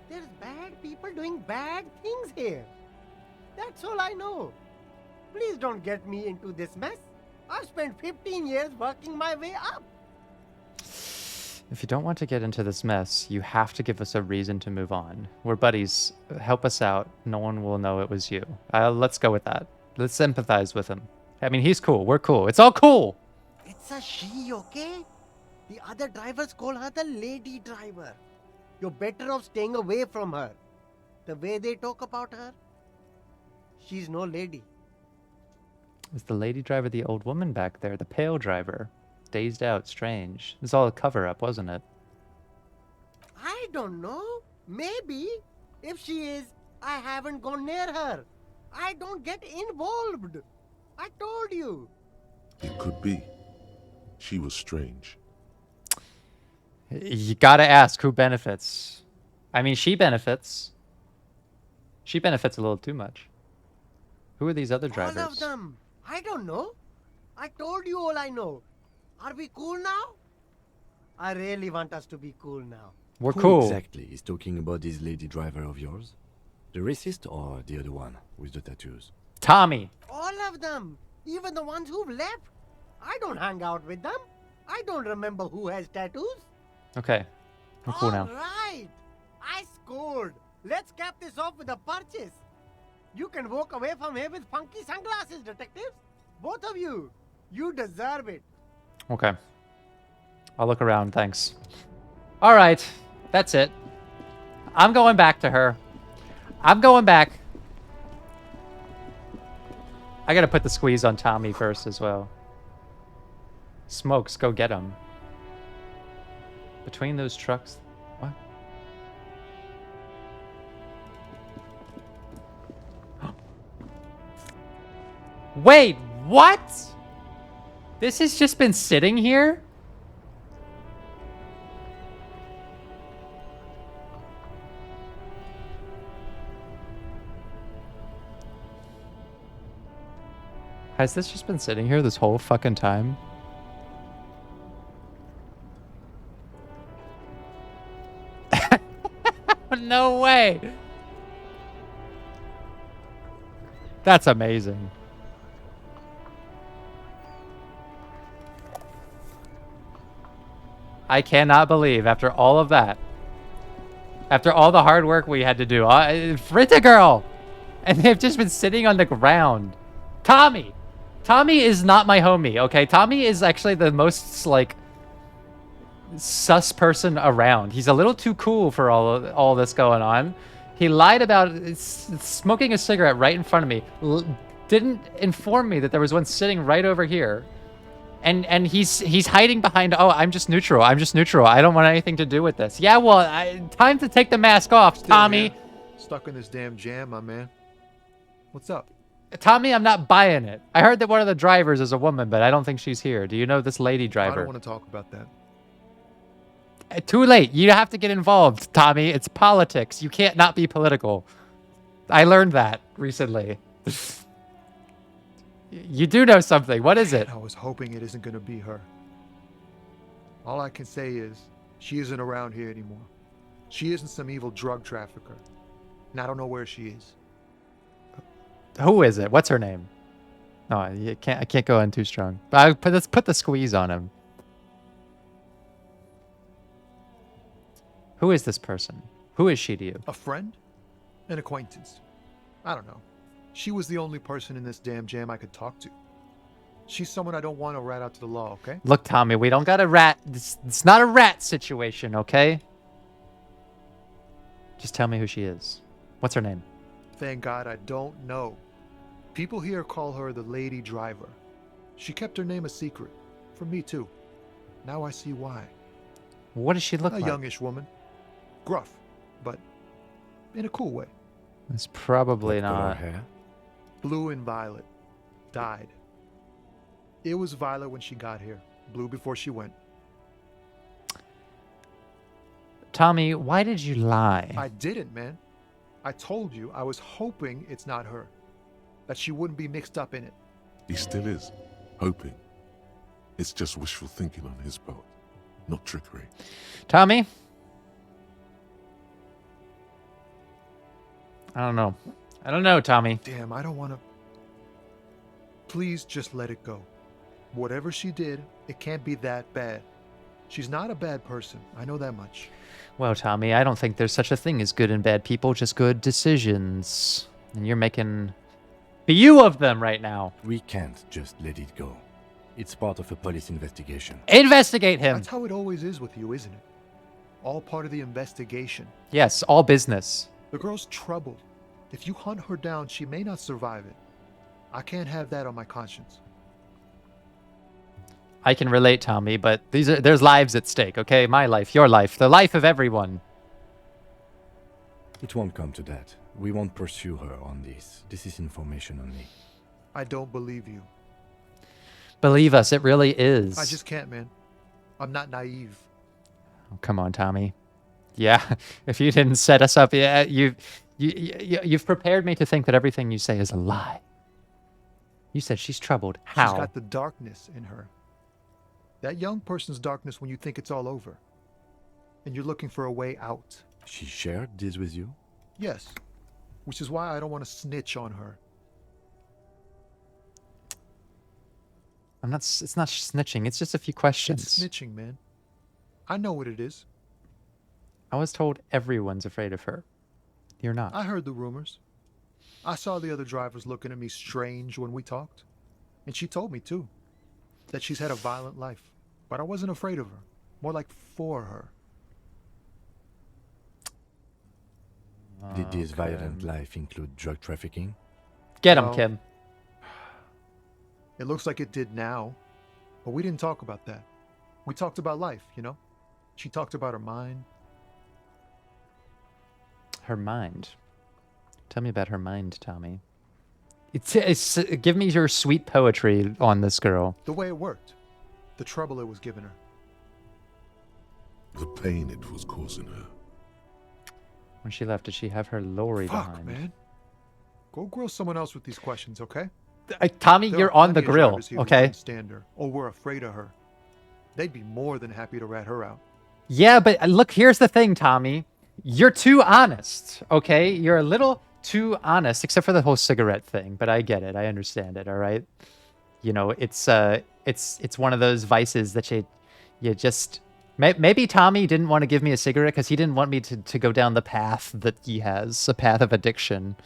[SPEAKER 11] There's bad people doing bad things here. That's all I know. Please don't get me into this mess. I've spent 15 years working my way up.
[SPEAKER 1] If you don't want to get into this mess, you have to give us a reason to move on. We're buddies. Help us out. No one will know it was you. Let's go with that. Let's sympathize with him. I mean, he's cool. We're cool. It's all cool.
[SPEAKER 11] It's a she, okay? The other drivers call her the lady driver. You're better off staying away from her. The way they talk about her, she's no lady.
[SPEAKER 1] Is the lady driver the old woman back there? The pale driver? Dazed out, strange. It was all a cover-up, wasn't it?
[SPEAKER 11] I don't know. Maybe. If she is, I haven't gone near her. I don't get involved. I told you.
[SPEAKER 3] It could be. She was strange.
[SPEAKER 1] You gotta ask who benefits. I mean, she benefits. She benefits a little too much. Who are these other drivers?
[SPEAKER 11] All of them. I don't know. I told you all I know. Are we cool now? I really want us to be cool now.
[SPEAKER 1] We're
[SPEAKER 4] Who
[SPEAKER 1] cool.
[SPEAKER 4] exactly is talking about this lady driver of yours? The racist or the other one with the tattoos?
[SPEAKER 1] Tommy.
[SPEAKER 11] All of them. Even the ones who've left. I don't hang out with them. I don't remember who has tattoos.
[SPEAKER 1] Okay. I'm cool now.
[SPEAKER 11] All right. I scored. Let's cap this off with a purchase. You can walk away from here with funky sunglasses, detectives. Both of you. You deserve it.
[SPEAKER 1] Okay. I'll look around, thanks. All right. That's it. I'm going back to her. I'm going back. I gotta put the squeeze on Tommy first as well. Smokes, go get him. Between those trucks... What? Wait, what? This has just been sitting here? Has this just been sitting here this whole fucking time? No way. That's amazing. I cannot believe after all of that, after all the hard work we had to do, Fritta girl, And they've just been sitting on the ground. Tommy! Tommy is not my homie, okay? Tommy is actually the most, like, sus person around. He's a little too cool for all this going on. He lied about smoking a cigarette right in front of me. Didn't inform me that there was one sitting right over here. And he's hiding behind, oh, I'm just neutral. I'm just neutral. I don't want anything to do with this. Yeah, well, time to take the mask off, Tommy.
[SPEAKER 12] Stuck in this damn jam, my man. What's up?
[SPEAKER 1] Tommy, I'm not buying it. I heard that one of the drivers is a woman, but I don't think she's here. Do you know this lady driver?
[SPEAKER 12] I don't want to talk about that.
[SPEAKER 1] Too late. You have to get involved, Tommy. It's politics. You can't not be political. I learned that recently. You do know something. What is it?
[SPEAKER 12] I was hoping it isn't going to be her. All I can say is, she isn't around here anymore. She isn't some evil drug trafficker. And I don't know where she is.
[SPEAKER 1] Who is it? What's her name? No, I can't go in too strong. But let's put the squeeze on him. Who is this person? Who is she to you?
[SPEAKER 12] A friend? An acquaintance? I don't know. She was the only person in this damn jam I could talk to. She's someone I don't want to rat out to the law, okay?
[SPEAKER 1] Look, Tommy, we don't got a rat. It's not a rat situation, okay? Just tell me who she is. What's her name?
[SPEAKER 12] Thank God I don't know. People here call her the lady driver. She kept her name a secret. From me, too. Now I see why.
[SPEAKER 1] What does she look like?
[SPEAKER 12] A youngish woman. Gruff, but in a cool way.
[SPEAKER 1] It's probably not.
[SPEAKER 4] Hair?
[SPEAKER 12] Blue and violet. Dyed. It was violet when she got here. Blue before she went.
[SPEAKER 1] Tommy, why did you lie?
[SPEAKER 12] I didn't, man. I told you I was hoping it's not her. That she wouldn't be mixed up in it.
[SPEAKER 3] He still is. Hoping. It's just wishful thinking on his part. Not trickery.
[SPEAKER 1] Tommy? I don't know. I don't know, Tommy.
[SPEAKER 12] Damn, I don't want to... Please just let it go. Whatever she did, it can't be that bad. She's not a bad person. I know that much.
[SPEAKER 1] Well, Tommy, I don't think there's such a thing as good and bad people, just good decisions. And you're making few of them right now.
[SPEAKER 4] We can't just let it go. It's part of a police investigation.
[SPEAKER 1] Investigate him!
[SPEAKER 12] That's how it always is with you, isn't it? All part of the investigation.
[SPEAKER 1] Yes, all business.
[SPEAKER 12] The girl's troubled. If you hunt her down, she may not survive it. I can't have that on my conscience.
[SPEAKER 1] I can relate, Tommy, but there's lives at stake, okay? My life, your life, the life of everyone.
[SPEAKER 4] It won't come to that. We won't pursue her on this. This is information only.
[SPEAKER 12] I don't believe you.
[SPEAKER 1] Believe us, it really is.
[SPEAKER 12] I just can't, man. I'm not naive.
[SPEAKER 1] Oh, come on, Tommy. Yeah, if you didn't set us up, yeah, you've prepared me to think that everything you say is a lie. You said she's troubled. How?
[SPEAKER 12] She's got the darkness in her. That young person's darkness when you think it's all over. And you're looking for a way out.
[SPEAKER 4] She shared this with you?
[SPEAKER 12] Yes. Which is why I don't want to snitch on her.
[SPEAKER 1] It's not snitching, it's just a few questions.
[SPEAKER 12] It's snitching, man. I know what it is.
[SPEAKER 1] I was told everyone's afraid of her. You're not.
[SPEAKER 12] I heard the rumors. I saw the other drivers looking at me strange when we talked. And she told me, too, that she's had a violent life. But I wasn't afraid of her. More like for her.
[SPEAKER 4] Did this violent life include drug trafficking?
[SPEAKER 1] Get him, Kim.
[SPEAKER 12] It looks like it did now. But we didn't talk about that. We talked about life, you know? She talked about her mind.
[SPEAKER 1] Her mind. Tell me about her mind, Tommy. Give me your sweet poetry on this girl.
[SPEAKER 12] The way it worked. The trouble it was giving her.
[SPEAKER 3] The pain it was causing her.
[SPEAKER 1] When she left, did she have her lorry
[SPEAKER 12] Fuck,
[SPEAKER 1] behind?
[SPEAKER 12] man. Go grill someone else with these questions, okay?
[SPEAKER 1] Tommy,
[SPEAKER 12] There
[SPEAKER 1] you're
[SPEAKER 12] are
[SPEAKER 1] on the
[SPEAKER 12] plenty of
[SPEAKER 1] grill,
[SPEAKER 12] drivers here who
[SPEAKER 1] okay?
[SPEAKER 12] wouldn't stand her, or were afraid of her. They'd be more than happy to rat her out.
[SPEAKER 1] Yeah, but look, here's the thing, Tommy. You're too honest, okay? You're a little too honest, except for the whole cigarette thing. But I get it. I understand it. All right. You know, it's one of those vices that you just maybe Tommy didn't want to give me a cigarette because he didn't want me to go down the path that he has, a path of addiction.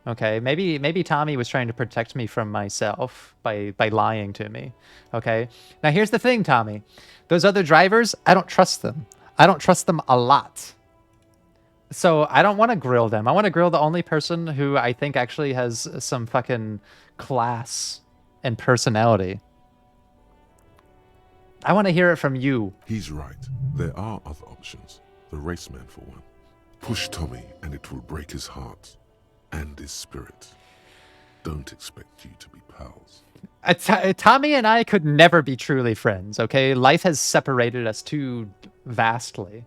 [SPEAKER 1] Okay, maybe Tommy was trying to protect me from myself by lying to me. Okay, now here's the thing, Tommy. Those other drivers, I don't trust them. I don't trust them a lot. So I don't want to grill them. I want to grill the only person who I think actually has some fucking class and personality. I want to hear it from you.
[SPEAKER 3] He's right. There are other options. The raceman, for one. Push Tommy and it will break his heart and his spirit. Don't expect you to be pals.
[SPEAKER 1] Tommy and I could never be truly friends, okay? Life has separated us too vastly.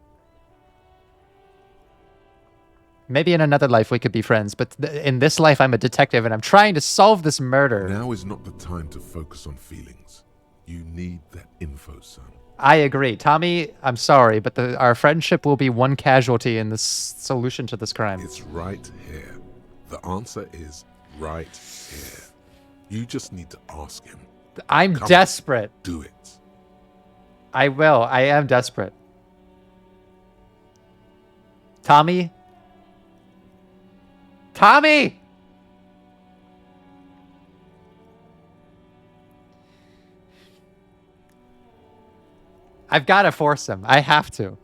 [SPEAKER 1] Maybe in another life we could be friends, but in this life I'm a detective and I'm trying to solve this murder.
[SPEAKER 3] Now is not the time to focus on feelings. You need that info, son.
[SPEAKER 1] I agree. Tommy, I'm sorry, but our friendship will be one casualty in this solution to this crime.
[SPEAKER 3] It's right here. The answer is right here. You just need to ask him.
[SPEAKER 1] I'm desperate.
[SPEAKER 3] Do it.
[SPEAKER 1] I will. I am desperate. Tommy? Tommy! I've got to force him. I have to.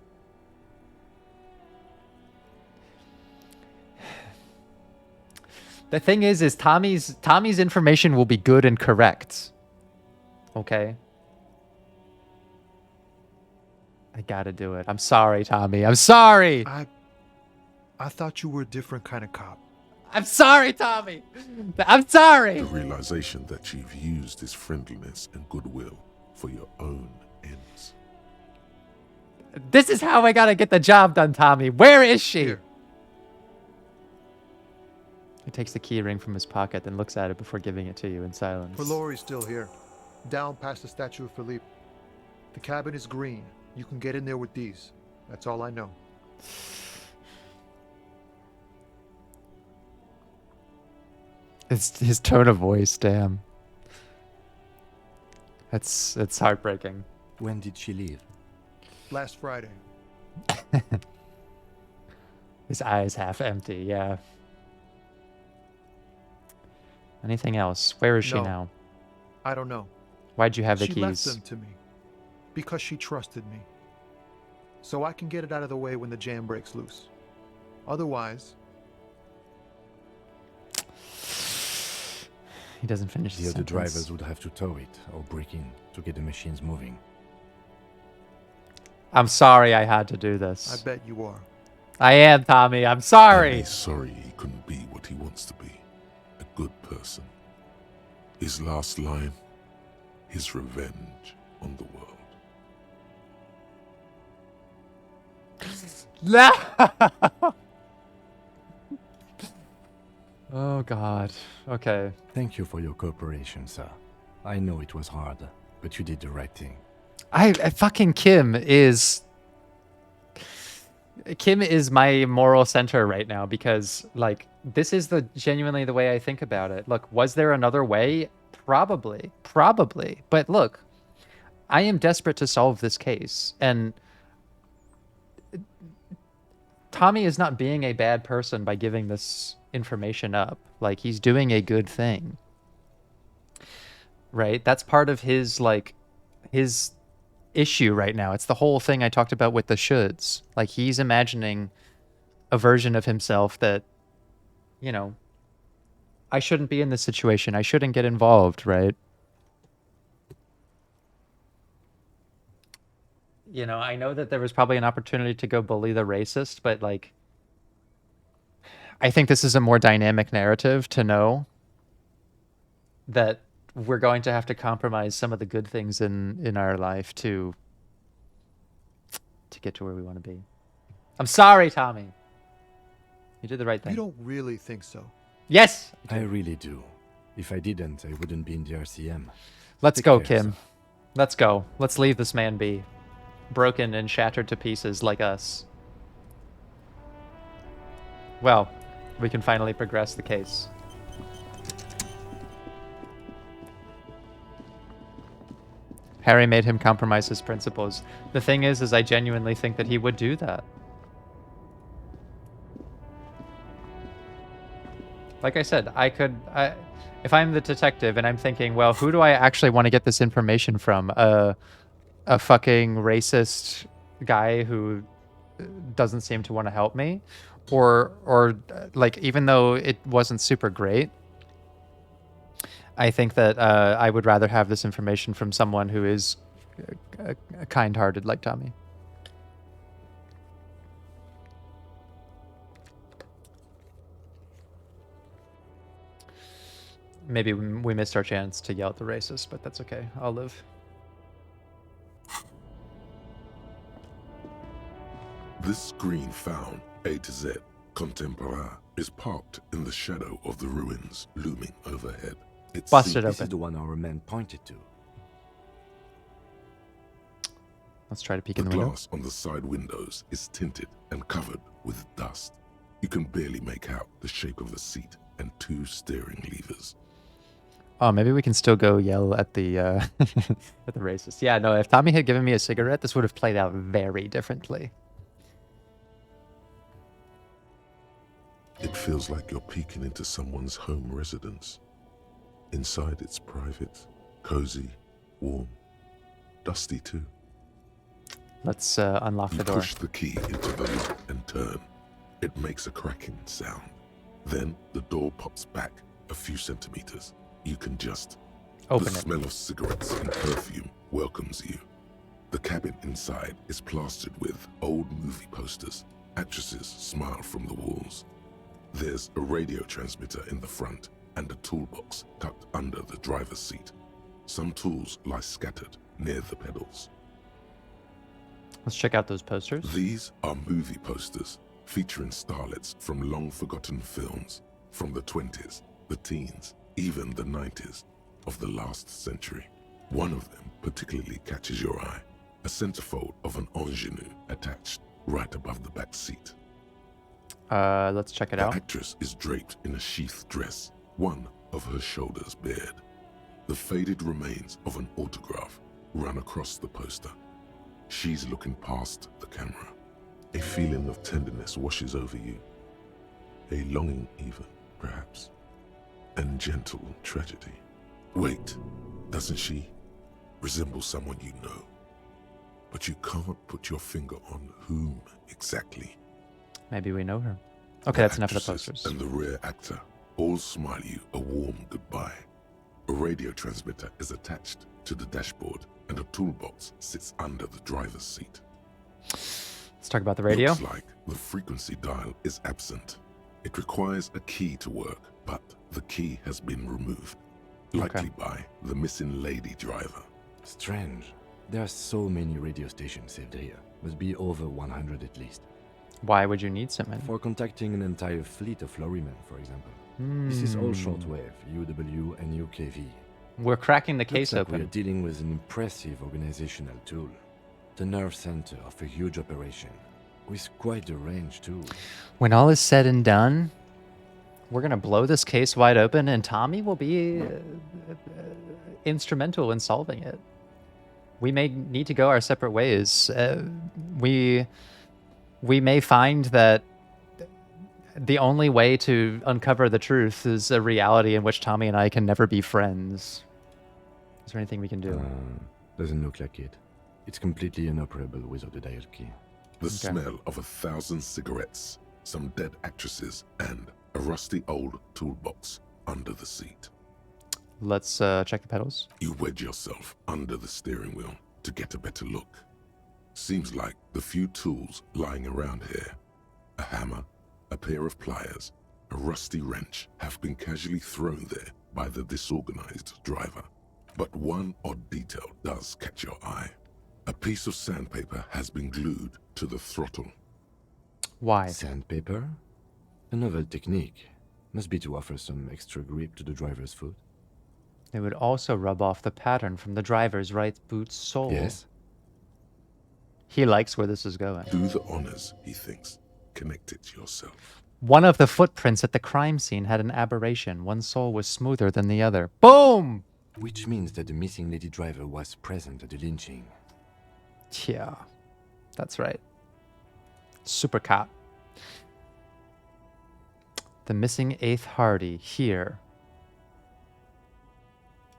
[SPEAKER 1] The thing is Tommy's information will be good and correct. Okay? I gotta do it. I'm sorry, Tommy. I'm sorry!
[SPEAKER 12] I thought you were a different kind of cop.
[SPEAKER 1] I'm sorry, Tommy! I'm sorry!
[SPEAKER 3] The realization that you've used his friendliness and goodwill for your own ends.
[SPEAKER 1] This is how I gotta get the job done, Tommy. Where is she?
[SPEAKER 12] Here.
[SPEAKER 1] He takes the key ring from his pocket and looks at it before giving it to you in silence.
[SPEAKER 12] Lori's still here. Down past the statue of Philippe. The cabin is green. You can get in there with these. That's all I know.
[SPEAKER 1] It's his tone of voice, damn. It's heartbreaking.
[SPEAKER 4] When did she leave?
[SPEAKER 12] Last Friday.
[SPEAKER 1] His eyes half empty, yeah. Anything else? Where is she
[SPEAKER 12] No.
[SPEAKER 1] now?
[SPEAKER 12] I don't know.
[SPEAKER 1] Why'd you have the
[SPEAKER 12] She
[SPEAKER 1] keys?
[SPEAKER 12] left them to me because she trusted me. So I can get it out of the way when the jam breaks loose. Otherwise,
[SPEAKER 1] He doesn't finish
[SPEAKER 4] The
[SPEAKER 1] the
[SPEAKER 4] other
[SPEAKER 1] sentence.
[SPEAKER 4] drivers would have to tow it or break in to get the machines moving.
[SPEAKER 1] I'm sorry I had to do this.
[SPEAKER 12] I bet you are.
[SPEAKER 1] I am, Tommy. I'm sorry.
[SPEAKER 3] And he's sorry he couldn't be what he wants to be. A good person. His last line, his revenge on the world.
[SPEAKER 1] No! Oh, God. Okay.
[SPEAKER 4] Thank you for your cooperation, sir. I know it was hard, but you did the right thing.
[SPEAKER 1] I fucking Kim is my moral center right now because like this is genuinely the way I think about it. Look, was there another way? Probably. But look, I am desperate to solve this case, and Tommy is not being a bad person by giving this information up. Like, he's doing a good thing. Right? That's part of his issue right now. It's the whole thing I talked about with the shoulds. Like, he's imagining a version of himself that, you know, I shouldn't be in this situation. I shouldn't get involved, right? You know, I know that there was probably an opportunity to go bully the racist, but like, I think this is a more dynamic narrative to know that we're going to have to compromise some of the good things in our life to get to where we want to be. I'm sorry, Tommy. You did the right thing.
[SPEAKER 12] You don't really think so.
[SPEAKER 1] Yes!
[SPEAKER 4] I really do. If I didn't, I wouldn't be in the RCM.
[SPEAKER 1] Let's
[SPEAKER 4] Take
[SPEAKER 1] go,
[SPEAKER 4] care,
[SPEAKER 1] Kim.
[SPEAKER 4] sir.
[SPEAKER 1] Let's go. Let's leave this man be. Broken and shattered to pieces like us. Well, we can finally progress the case. Harry made him compromise his principles. The thing is I genuinely think that he would do that. Like I said, if I'm the detective and I'm thinking, well, who do I actually want to get this information from? A fucking racist guy who doesn't seem to want to help me, or like, even though it wasn't super great, I think that I would rather have this information from someone who is kind-hearted like Tommy. Maybe we missed our chance to yell at the racist, but that's okay. I'll live.
[SPEAKER 3] This screen found A to Z Contemporain is parked in the shadow of the ruins looming overhead. It's
[SPEAKER 1] Busted
[SPEAKER 4] This is
[SPEAKER 1] open.
[SPEAKER 4] the one our man pointed to.
[SPEAKER 1] Let's try to peek
[SPEAKER 3] The
[SPEAKER 1] in the window.
[SPEAKER 3] glass on the side windows is tinted and covered with dust. You can barely make out the shape of the seat and 2 steering levers.
[SPEAKER 1] Oh, maybe we can still go yell at the at the racist. Yeah, no, if Tommy had given me a cigarette, this would have played out very differently.
[SPEAKER 3] It feels like you're peeking into someone's home residence. Inside it's private, cozy, warm, dusty too.
[SPEAKER 1] Let's unlock the
[SPEAKER 3] You
[SPEAKER 1] door.
[SPEAKER 3] push the key into the lock and turn. It makes a cracking sound. Then the door pops back a few centimeters. You can just...
[SPEAKER 1] Open
[SPEAKER 3] the
[SPEAKER 1] it.
[SPEAKER 3] smell of cigarettes and perfume welcomes you. The cabin inside is plastered with old movie posters. Actresses smile from the walls. There's a radio transmitter in the front and a toolbox tucked under the driver's seat. Some tools lie scattered near the pedals.
[SPEAKER 1] Let's check out those posters.
[SPEAKER 3] These are movie posters featuring starlets from long-forgotten films from the 20s, the teens, even the 90s of the last century. One of them particularly catches your eye, a centerfold of an ingenue attached right above the back seat.
[SPEAKER 1] Let's check it
[SPEAKER 3] The
[SPEAKER 1] out.
[SPEAKER 3] actress is draped in a sheath dress, one of her shoulders bared. The faded remains of an autograph run across the poster. She's looking past the camera. A feeling of tenderness washes over you. A longing even, perhaps. And gentle tragedy. Wait, doesn't she resemble someone you know? But you can't put your finger on whom exactly.
[SPEAKER 1] Maybe we know her. Okay, that's enough of the
[SPEAKER 3] actresses
[SPEAKER 1] posters.
[SPEAKER 3] And the rear actor all smile you a warm goodbye. A radio transmitter is attached to the dashboard and a toolbox sits under the driver's seat.
[SPEAKER 1] Let's talk about the radio.
[SPEAKER 3] Looks like the frequency dial is absent. It requires a key to work, but the key has been removed. Likely by the missing lady driver.
[SPEAKER 4] Strange. There are so many radio stations saved here. Must be over 100 at least.
[SPEAKER 1] Why would you need so many?
[SPEAKER 4] For contacting an entire fleet of lorrymen, for example. This is all shortwave, UW and UKV.
[SPEAKER 1] We're cracking the case
[SPEAKER 4] Looks like
[SPEAKER 1] open.
[SPEAKER 4] we're dealing with an impressive organizational tool. The nerve center of a huge operation. With quite a range too.
[SPEAKER 1] When all is said and done, we're gonna blow this case wide open, and Tommy will be instrumental in solving it. We may need to go our separate ways. We may find that the only way to uncover the truth is a reality in which Tommy and I can never be friends. Is there anything we can do?
[SPEAKER 4] Doesn't look like it. It's completely inoperable without the dial key.
[SPEAKER 3] The smell of 1,000 cigarettes, some dead actresses, and a rusty old toolbox under the seat.
[SPEAKER 1] Let's check the pedals.
[SPEAKER 3] You wedge yourself under the steering wheel to get a better look. Seems like the few tools lying around here, a hammer, a pair of pliers, a rusty wrench, have been casually thrown there by the disorganized driver. But one odd detail does catch your eye. A piece of sandpaper has been glued to the throttle.
[SPEAKER 1] Why?
[SPEAKER 4] Sandpaper? A novel technique. Must be to offer some extra grip to the driver's foot.
[SPEAKER 1] It would also rub off the pattern from the driver's right boot sole.
[SPEAKER 4] Yes.
[SPEAKER 1] He likes where this is going.
[SPEAKER 3] Do the honors, he thinks. Connect it yourself.
[SPEAKER 1] One of the footprints at the crime scene had an aberration. One sole was smoother than the other. Boom!
[SPEAKER 4] Which means that the missing lady driver was present at the lynching.
[SPEAKER 1] Yeah, that's right. Super cop. The missing 8th Hardy here.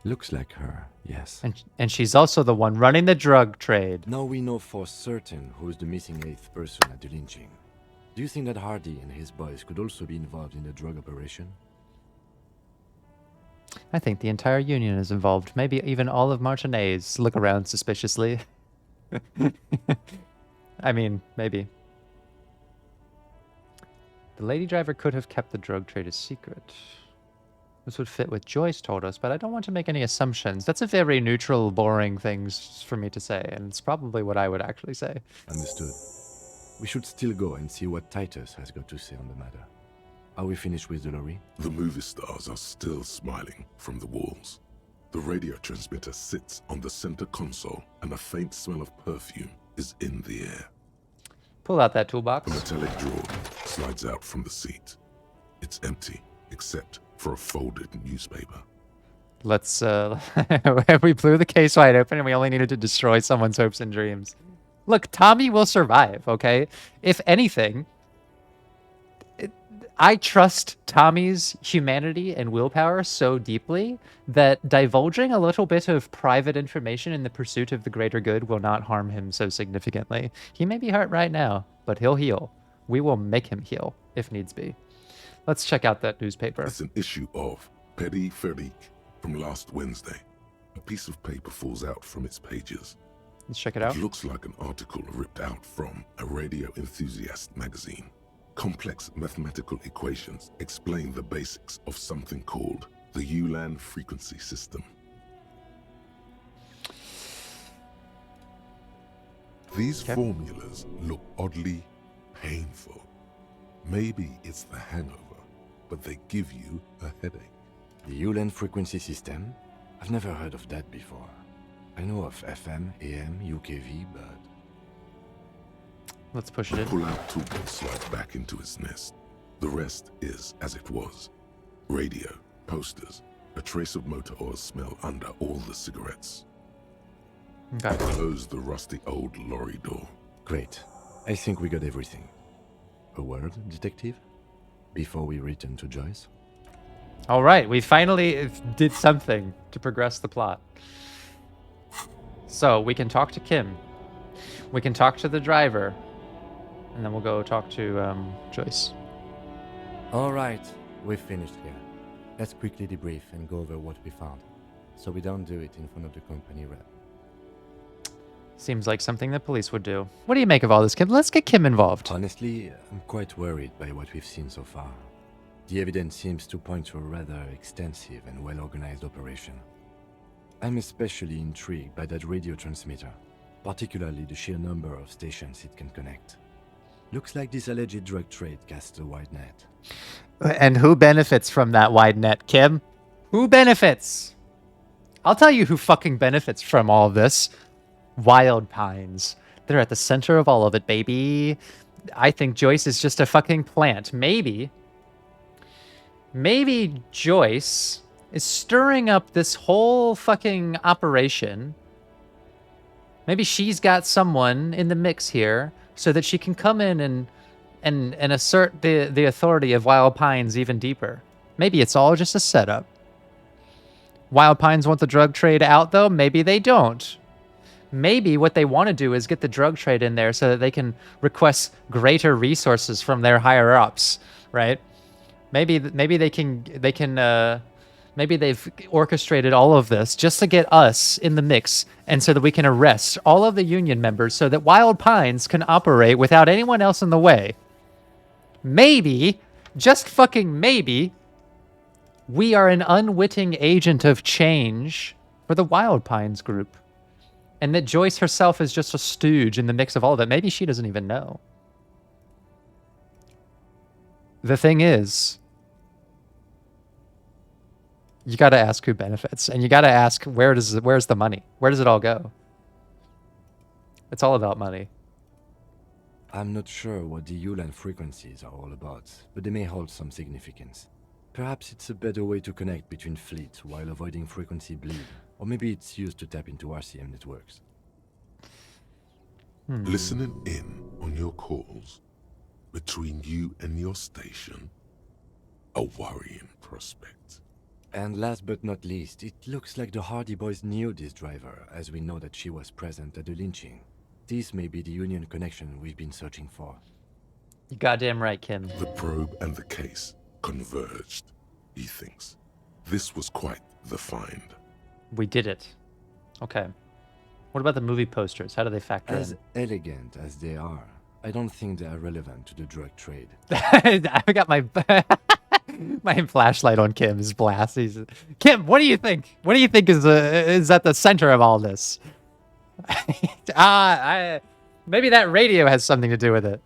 [SPEAKER 4] Looks like her, yes.
[SPEAKER 1] And she's also the one running the drug trade.
[SPEAKER 4] Now we know for certain who's the missing 8th person at the lynching. Do you think that Hardy and his boys could also be involved in the drug operation?
[SPEAKER 1] I think the entire Union is involved. Maybe even all of Martinez look around suspiciously. I mean, maybe. The lady driver could have kept the drug trade a secret. This would fit what Joyce told us, but I don't want to make any assumptions. That's a very neutral, boring thing for me to say, and it's probably what I would actually say.
[SPEAKER 4] Understood. We should still go and see what Titus has got to say on the matter. Are we finished with the lorry?
[SPEAKER 3] The movie stars are still smiling from the walls. The radio transmitter sits on the center console, and a faint smell of perfume is in the air.
[SPEAKER 1] Pull out that toolbox.
[SPEAKER 3] A metallic drawer slides out from the seat. It's empty, except for a folded newspaper.
[SPEAKER 1] Let's, we blew the case wide open and we only needed to destroy someone's hopes and dreams. Look, Tommy will survive, okay? If anything, I trust Tommy's humanity and willpower so deeply that divulging a little bit of private information in the pursuit of the greater good will not harm him so significantly. He may be hurt right now, but he'll heal. We will make him heal, if needs be. Let's check out that newspaper.
[SPEAKER 3] It's an issue of Périphérique from last Wednesday. A piece of paper falls out from its pages.
[SPEAKER 1] Let's check it out.
[SPEAKER 3] It looks like an article ripped out from a radio enthusiast magazine. Complex mathematical equations explain the basics of something called the Ulan frequency system. These formulas look oddly painful. Maybe it's the hangover, but they give you a headache.
[SPEAKER 4] The Ulan frequency system? I've never heard of that before. I know of FM, AM, UKV, but...
[SPEAKER 1] Let's push it in.
[SPEAKER 3] The pull-out tool slides back into its nest. The rest is as it was. Radio, posters, a trace of motor oil smell under all the cigarettes.
[SPEAKER 1] Okay.
[SPEAKER 3] Close the rusty old lorry door.
[SPEAKER 4] Great. I think we got everything. A word, detective? Before we return to Joyce?
[SPEAKER 1] All right, we finally did something to progress the plot. So we can talk to Kim. We can talk to the driver. And then we'll go talk to Joyce.
[SPEAKER 4] All right, we've finished here. Let's quickly debrief and go over what we found, so we don't do it in front of the company rep.
[SPEAKER 1] Seems like something the police would do. What do you make of all this, Kim? Let's get Kim involved.
[SPEAKER 4] Honestly, I'm quite worried by what we've seen so far. The evidence seems to point to a rather extensive and well-organized operation. I'm especially intrigued by that radio transmitter, particularly the sheer number of stations it can connect. Looks like this alleged drug trade casts a wide net.
[SPEAKER 1] And who benefits from that wide net, Kim? Who benefits? I'll tell you who fucking benefits from all of this. Wild Pines. They're at the center of all of it, baby. I think Joyce is just a fucking plant. Maybe Joyce is stirring up this whole fucking operation. Maybe she's got someone in the mix here so that she can come in and assert the authority of Wild Pines even deeper. Maybe it's all just a setup. Wild Pines want the drug trade out, though. Maybe they don't. Maybe what they want to do is get the drug trade in there so that they can request greater resources from their higher ups, right? Maybe they've orchestrated all of this just to get us in the mix and so that we can arrest all of the union members so that Wild Pines can operate without anyone else in the way. Maybe, just fucking maybe, we are an unwitting agent of change for the Wild Pines group. And that Joyce herself is just a stooge in the mix of all of it. Maybe she doesn't even know. The thing is, you got to ask who benefits, and you got to ask where's the money? Where does it all go? It's all about money.
[SPEAKER 4] I'm not sure what the Ulan frequencies are all about, but they may hold some significance. Perhaps it's a better way to connect between fleets while avoiding frequency bleed, or maybe it's used to tap into RCM networks.
[SPEAKER 3] Listening in on your calls between you and your station. A worrying prospect.
[SPEAKER 4] And last but not least, it looks like the Hardy Boys knew this driver, as we know that she was present at the lynching. This may be the Union connection we've been searching for.
[SPEAKER 1] You goddamn right, Kim.
[SPEAKER 3] The probe and the case converged, he thinks. This was quite the find.
[SPEAKER 1] We did it. Okay. What about the movie posters? How do they factor
[SPEAKER 4] As
[SPEAKER 1] in?
[SPEAKER 4] elegant as they are, I don't think they are relevant to the drug trade.
[SPEAKER 1] I got my my flashlight on Kim's blast. Kim, what do you think? What do you think is at the center of all this? Maybe that radio has something to do with it.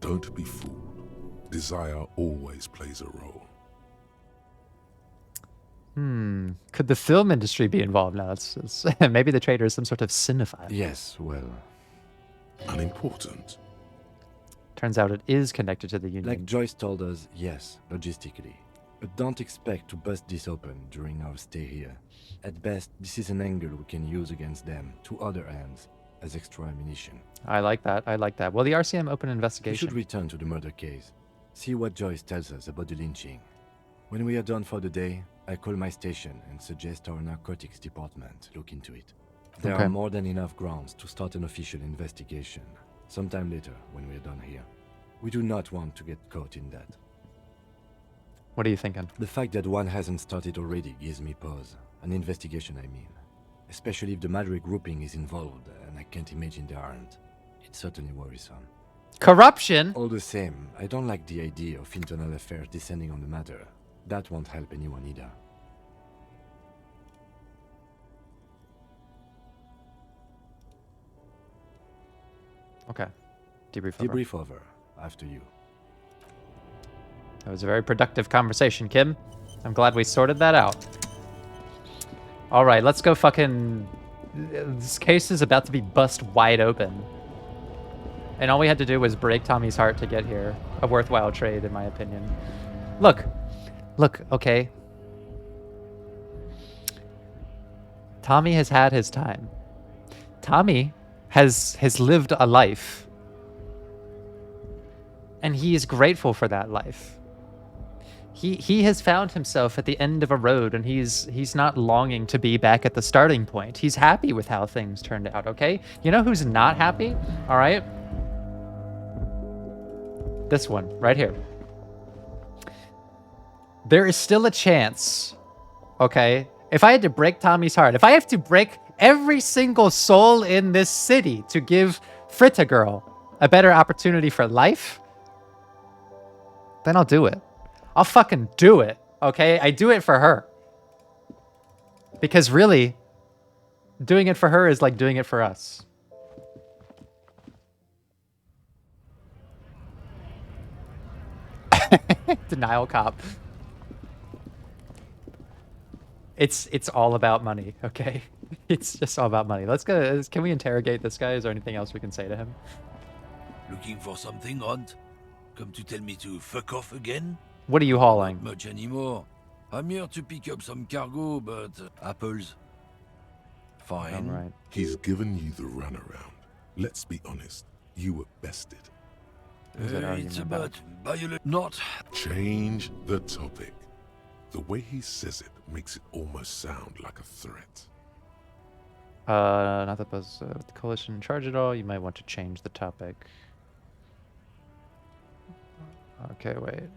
[SPEAKER 3] Don't be fooled. Desire always plays a role.
[SPEAKER 1] Could the film industry be involved now? Maybe the trader is some sort of cinephile.
[SPEAKER 4] Yes, well,
[SPEAKER 3] Unimportant.
[SPEAKER 1] Turns out it is connected to the Union.
[SPEAKER 4] like Joyce told us, yes, logistically. But don't expect to bust this open during our stay here. At best, this is an angle we can use against them, to other ends, as extra ammunition.
[SPEAKER 1] I like that. I like that. Well, the RCM open an
[SPEAKER 4] We
[SPEAKER 1] investigation.
[SPEAKER 4] should return to the murder case. See what Joyce tells us about the lynching. When we are done for the day, I call my station and suggest our narcotics department look into it. There
[SPEAKER 1] Okay.
[SPEAKER 4] are more than enough grounds to start an official investigation, sometime later when we are done here. We do not want to get caught in that.
[SPEAKER 1] What are you thinking?
[SPEAKER 4] The fact that one hasn't started already gives me pause. An investigation, I mean. Especially if the Madrid grouping is involved, and I can't imagine they aren't. It's certainly worrisome.
[SPEAKER 1] Corruption?
[SPEAKER 4] All the same, I don't like the idea of internal affairs descending on the matter. That won't help anyone either.
[SPEAKER 1] Okay. Debrief over.
[SPEAKER 4] Debrief over. After you.
[SPEAKER 1] That was a very productive conversation, Kim. I'm glad we sorted that out. All right, let's go fucking... This case is about to be bust wide open. And all we had to do was break Tommy's heart to get here. A worthwhile trade, in my opinion. Look, okay. Tommy has had his time. Tommy has lived a life. And he is grateful for that life. He has found himself at the end of a road, and he's not longing to be back at the starting point. He's happy with how things turned out, okay? You know who's not happy? All right? This one, right here. There is still a chance, okay? If I had to break Tommy's heart, if I have to break every single soul in this city to give Fritta Girl a better opportunity for life, then I'll do it. I'll fucking do it, okay? I do it for her. Because really, doing it for her is like doing it for us. Denial cop. It's all about money, okay? It's just all about money. Let's go. Can we interrogate this guy? Is there anything else we can say to him?
[SPEAKER 10] Looking for something, Hunt? Come to tell me to fuck off again?
[SPEAKER 1] What are you hauling?
[SPEAKER 10] Not much anymore. I'm here to pick up some cargo, but apples. Fine.
[SPEAKER 1] All right.
[SPEAKER 3] He's given you the runaround. Let's be honest. You were bested.
[SPEAKER 1] Who's that
[SPEAKER 10] It's
[SPEAKER 1] argument about?
[SPEAKER 10] about not.
[SPEAKER 3] Change the topic. The way he says it makes it almost sound like a threat.
[SPEAKER 1] Not that was with the coalition in charge at all. You might want to change the topic. Okay, wait.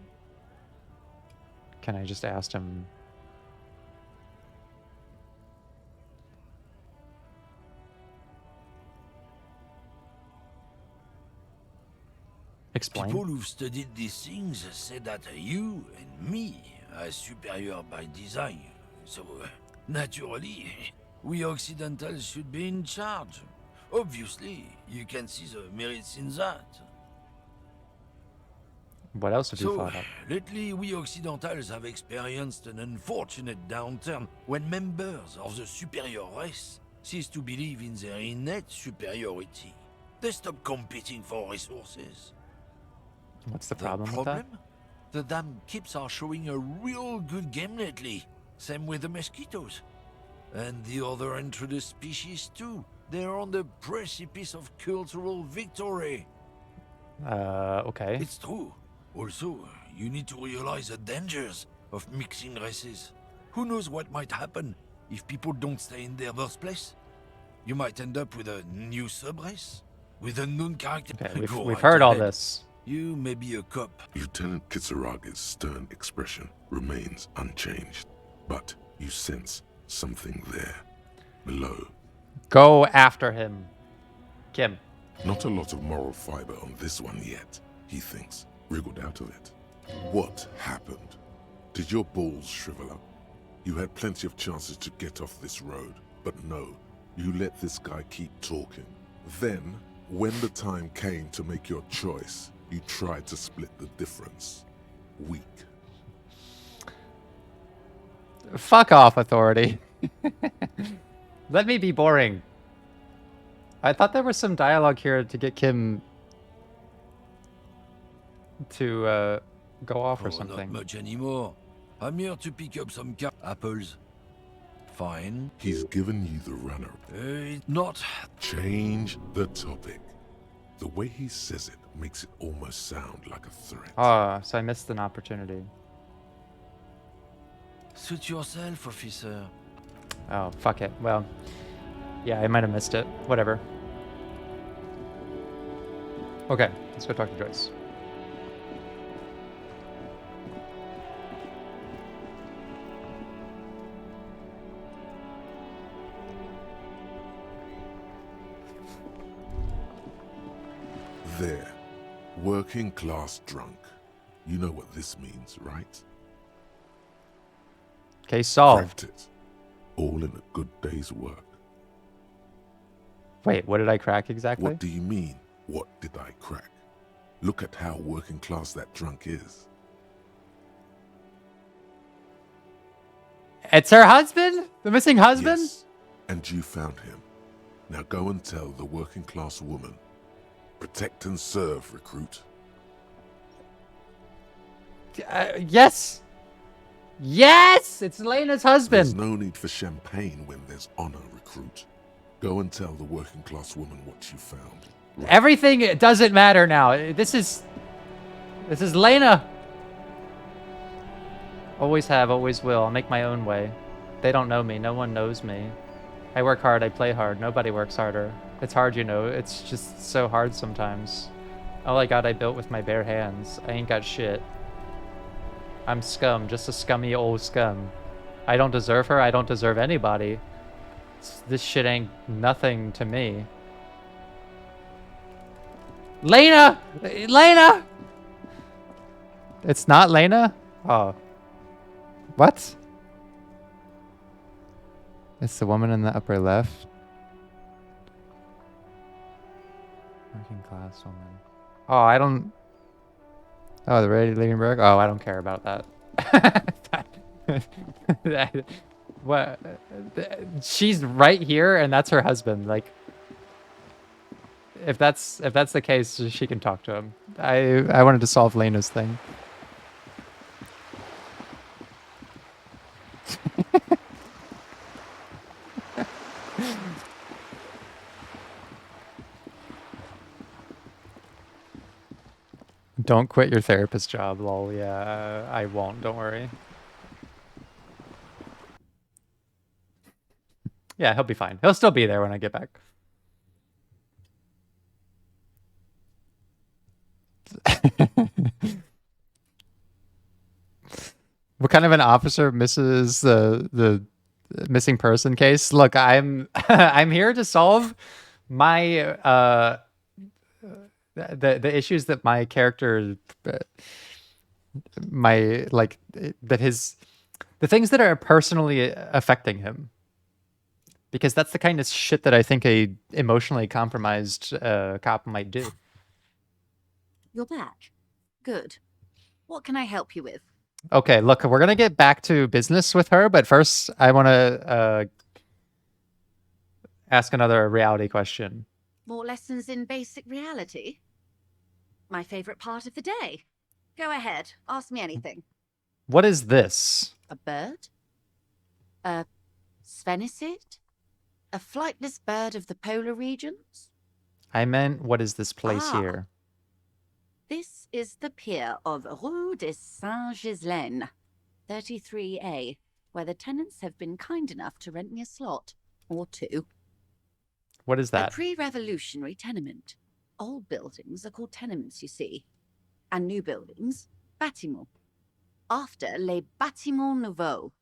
[SPEAKER 1] Can I just ask him? Explain.
[SPEAKER 10] People who've studied these things say that you and me are superior by design. So, naturally, we Occidentals should be in charge. Obviously, you can see the merits in that.
[SPEAKER 1] What else have you
[SPEAKER 10] So,
[SPEAKER 1] thought of?
[SPEAKER 10] lately we Occidentals have experienced an unfortunate downturn when members of the superior race cease to believe in their innate superiority. They stop competing for resources.
[SPEAKER 1] What's the problem with that?
[SPEAKER 10] The damn kips are showing a real good game lately. Same with the mosquitoes. And the other introduced species too. They're on the precipice of cultural victory.
[SPEAKER 1] Okay.
[SPEAKER 10] It's true. Also, you need to realize the dangers of mixing races. Who knows what might happen if people don't stay in their birthplace? You might end up with a new subrace, with a known character.
[SPEAKER 1] Okay,
[SPEAKER 10] Go
[SPEAKER 1] we've
[SPEAKER 10] right
[SPEAKER 1] heard all
[SPEAKER 10] ahead.
[SPEAKER 1] this.
[SPEAKER 10] You may be a cop.
[SPEAKER 3] Lieutenant Kisaragi's stern expression remains unchanged, but you sense something there, below.
[SPEAKER 1] Go after him. Kim.
[SPEAKER 3] Not a lot of moral fiber on this one yet, he thinks, wriggled out of it. What happened? Did your balls shrivel up? You had plenty of chances to get off this road, but no, you let this guy keep talking. Then, when the time came to make your choice, you tried to split the difference. Weak.
[SPEAKER 1] Fuck off, authority. Let me be boring. I thought there was some dialogue here to get Kim to go off or something.
[SPEAKER 10] Not much anymore. I'm here to pick up some apples. Fine.
[SPEAKER 3] He's given you the runner.
[SPEAKER 10] Not.
[SPEAKER 3] Change the topic. The way he says it makes it almost sound like a threat.
[SPEAKER 1] Oh, so I missed an opportunity.
[SPEAKER 10] Suit yourself, officer.
[SPEAKER 1] Oh, fuck it. Well, yeah, I might have missed it. Whatever. Okay, let's go talk to Joyce.
[SPEAKER 3] There. Working class drunk. You know what this means, right?
[SPEAKER 1] Case solved.
[SPEAKER 3] Cracked it. All in a good day's work.
[SPEAKER 1] Wait, what did I crack exactly?
[SPEAKER 3] What do you mean, what did I crack? Look at how working class that drunk is.
[SPEAKER 1] It's her husband? The missing husband?
[SPEAKER 3] Yes, and you found him. Now go and tell the working class woman. Protect and serve, recruit.
[SPEAKER 1] Yes! Yes! It's Lena's husband!
[SPEAKER 3] There's no need for champagne when there's honor, recruit. Go and tell the working class woman what you found. Right.
[SPEAKER 1] Everything doesn't matter now. This is Lena. Always have, always will. I'll make my own way. They don't know me. No one knows me. I work hard, I play hard. Nobody works harder. It's hard, you know. It's just so hard sometimes. All I got I built with my bare hands. I ain't got shit. I'm scum, just a scummy old scum. I don't deserve her, I don't deserve anybody. This shit ain't nothing to me. Lena! Lena! It's not Lena? Oh. What? It's the woman in the upper left. Working class woman. Oh, I don't... Oh, the Lady Liebenberg? Oh, I don't care about that. What? She's right here, and that's her husband. Like, if that's the case, she can talk to him. I wanted to solve Lena's thing. Don't quit your therapist job, lol. Yeah, I won't. Don't worry. Yeah, he'll be fine. He'll still be there when I get back. What kind of an officer misses the missing person case? Look, I'm I'm here to solve my the issues that my character the things that are personally affecting him. Because that's the kind of shit that I think a emotionally compromised cop might do.
[SPEAKER 13] You're back. Good. What can I help you with?
[SPEAKER 1] Okay, look, we're gonna get back to business with her, but first I want to ask another reality question.
[SPEAKER 13] More lessons in basic reality? My favorite part of the day. Go ahead, ask me anything.
[SPEAKER 1] What is this?
[SPEAKER 13] A bird? A Svenicid? A flightless bird of the polar regions?
[SPEAKER 1] I meant, what is this place here?
[SPEAKER 13] This is the pier of Rue de Saint-Ghislain, 33A, where the tenants have been kind enough to rent me a slot. Or two.
[SPEAKER 1] What is
[SPEAKER 13] A
[SPEAKER 1] that?
[SPEAKER 13] pre-revolutionary tenement. Old buildings are called tenements, you see. And new buildings, bâtiments. After les bâtiments nouveaux.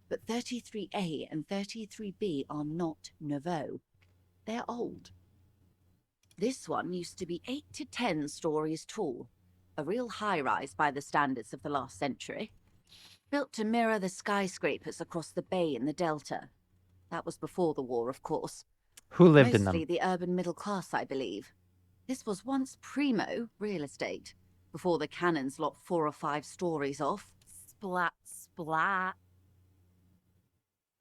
[SPEAKER 13] But 33A and 33B are not nouveaux. They're old. This one used to be 8 to 10 stories tall. A real high-rise by the standards of the last century. Built to mirror the skyscrapers across the bay in the Delta. That was before the war, of course.
[SPEAKER 1] Who lived in
[SPEAKER 13] Mostly
[SPEAKER 1] them?
[SPEAKER 13] the urban middle class, I believe. This was once primo real estate, before the cannons lopped 4 or 5 stories off. Splat, splat.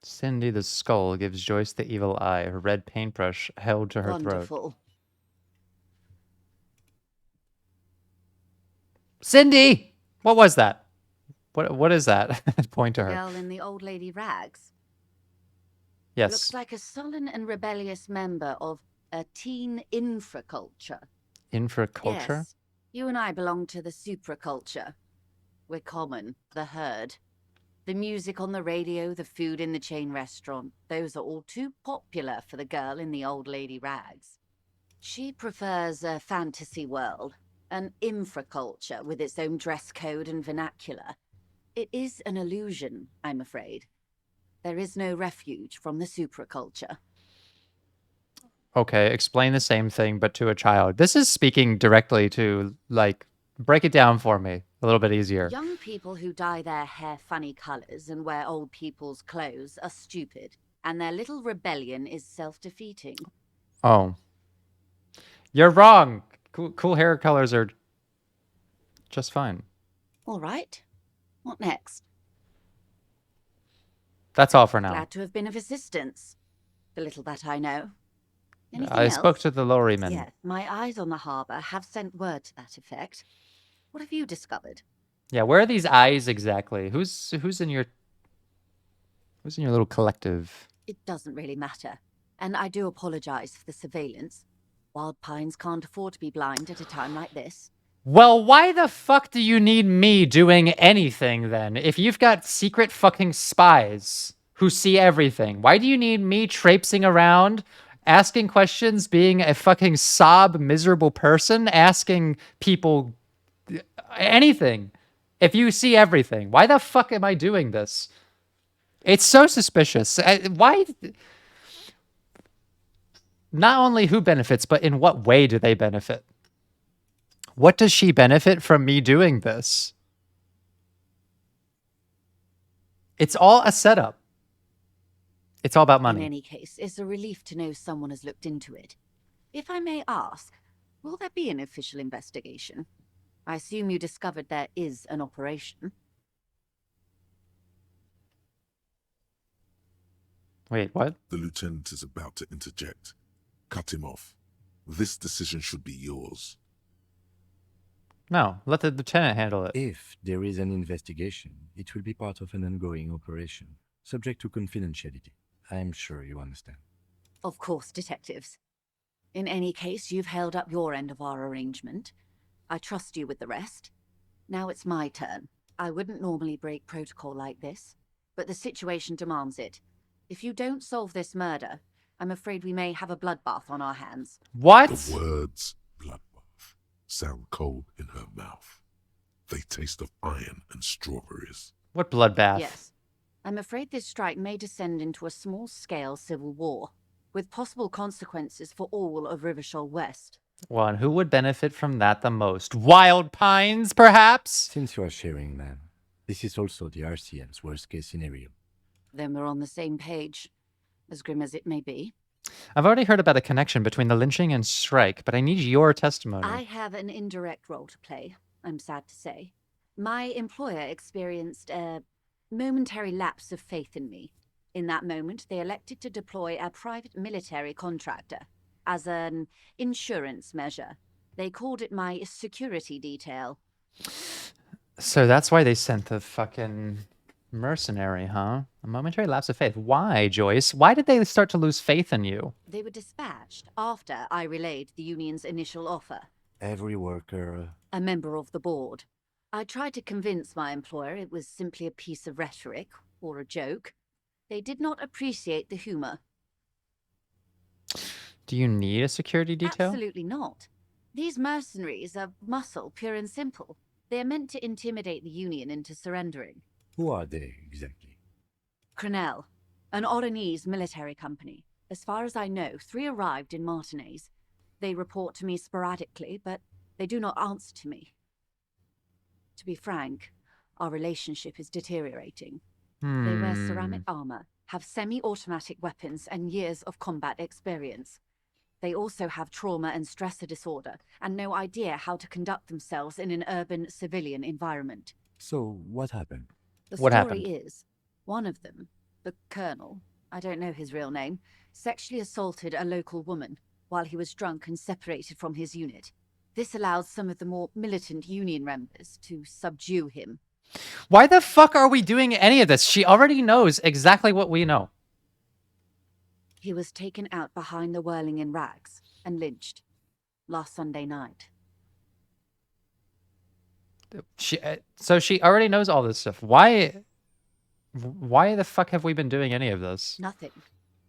[SPEAKER 1] Cindy the Skull gives Joyce the evil eye, her red paintbrush held to her throat.
[SPEAKER 13] Wonderful.
[SPEAKER 1] Cindy! What was that? What is that? Point to her.
[SPEAKER 13] Girl in the old lady rags.
[SPEAKER 1] Yes.
[SPEAKER 13] Looks like a sullen and rebellious member of a teen infraculture.
[SPEAKER 1] Infraculture?
[SPEAKER 13] Yes. You and I belong to the supraculture. We're common, the herd. The music on the radio, the food in the chain restaurant, those are all too popular for the girl in the old lady rags. She prefers a fantasy world, an infraculture with its own dress code and vernacular. It is an illusion, I'm afraid. There is no refuge from the supraculture.
[SPEAKER 1] Okay, explain the same thing, but to a child. This is speaking directly to, like, break it down for me a little bit easier.
[SPEAKER 13] Young people who dye their hair funny colors and wear old people's clothes are stupid, and their little rebellion is self-defeating.
[SPEAKER 1] Oh. You're wrong! Cool hair colors are just fine.
[SPEAKER 13] All right. What next?
[SPEAKER 1] That's all for now.
[SPEAKER 13] Glad to have been of assistance. The little that I know. Anything
[SPEAKER 1] I
[SPEAKER 13] else?
[SPEAKER 1] spoke to the lorryman.
[SPEAKER 13] Yes, my eyes on the harbour have sent word to that effect. What have you discovered?
[SPEAKER 1] Yeah, where are these eyes exactly? Who's in your little collective?
[SPEAKER 13] It doesn't really matter. And I do apologise for the surveillance. Wild Pines can't afford to be blind at a time like this.
[SPEAKER 1] Well, why the fuck do you need me doing anything then? If you've got secret fucking spies who see everything, why do you need me traipsing around, asking questions, being a fucking sob, miserable person, asking people anything? If you see everything, why the fuck am I doing this? It's so suspicious. Why? Not only who benefits, but in what way do they benefit? What does she benefit from me doing this? It's all a setup. It's all about money.
[SPEAKER 13] In any case, it's a relief to know someone has looked into it. If I may ask, will there be an official investigation? I assume you discovered there is an operation.
[SPEAKER 1] Wait, what?
[SPEAKER 3] The lieutenant is about to interject. Cut him off. This decision should be yours.
[SPEAKER 1] No, let the lieutenant handle it.
[SPEAKER 4] If there is an investigation, it will be part of an ongoing operation, subject to confidentiality. I'm sure you understand.
[SPEAKER 13] Of course, detectives. In any case, you've held up your end of our arrangement. I trust you with the rest. Now it's my turn. I wouldn't normally break protocol like this, but the situation demands it. If you don't solve this murder, I'm afraid we may have a bloodbath on our hands.
[SPEAKER 1] What?
[SPEAKER 3] The words bloodbath sound cold in her mouth. They taste of iron and strawberries.
[SPEAKER 1] What bloodbath?
[SPEAKER 13] Yes. I'm afraid this strike may descend into a small-scale civil war, with possible consequences for all of Rivershaw West.
[SPEAKER 1] Well, and who would benefit from that the most? Wild Pines, perhaps?
[SPEAKER 4] Since you are sharing, ma'am, this is also the RCM's worst-case scenario.
[SPEAKER 13] Then we're on the same page, as grim as it may be.
[SPEAKER 1] I've already heard about a connection between the lynching and strike, but I need your testimony.
[SPEAKER 13] I have an indirect role to play, I'm sad to say. My employer experienced a momentary lapse of faith in me. In that moment, they elected to deploy a private military contractor as an insurance measure. They called it my security detail.
[SPEAKER 1] So that's why they sent the fucking mercenary, huh? A momentary lapse of faith. Why, Joyce? Why did they start to lose faith in you?
[SPEAKER 13] They were dispatched after I relayed the union's initial offer.
[SPEAKER 4] Every worker...
[SPEAKER 13] A member of the board. I tried to convince my employer it was simply a piece of rhetoric or a joke. They did not appreciate the humor.
[SPEAKER 1] Do you need a security detail?
[SPEAKER 13] Absolutely not. These mercenaries are muscle, pure and simple. They are meant to intimidate the Union into surrendering.
[SPEAKER 4] Who are they, exactly?
[SPEAKER 13] Crenel, an Oranese military company. As far as I know, 3 arrived in Martinez. They report to me sporadically, but they do not answer to me. To be frank, our relationship is deteriorating. They wear ceramic armor, have semi-automatic weapons, and years of combat experience. They also have trauma and stressor disorder, and no idea how to conduct themselves in an urban civilian environment.
[SPEAKER 4] So, what happened?
[SPEAKER 13] The
[SPEAKER 1] What
[SPEAKER 13] story
[SPEAKER 1] happened?
[SPEAKER 13] is, one of them, the colonel, I don't know his real name, sexually assaulted a local woman while he was drunk and separated from his unit. This allows some of the more militant Union members to subdue him.
[SPEAKER 1] Why the fuck are we doing any of this? She already knows exactly what we know.
[SPEAKER 13] He was taken out behind the whirling in rags and lynched last Sunday night.
[SPEAKER 1] So she already knows all this stuff. Why the fuck have we been doing any of this?
[SPEAKER 13] Nothing.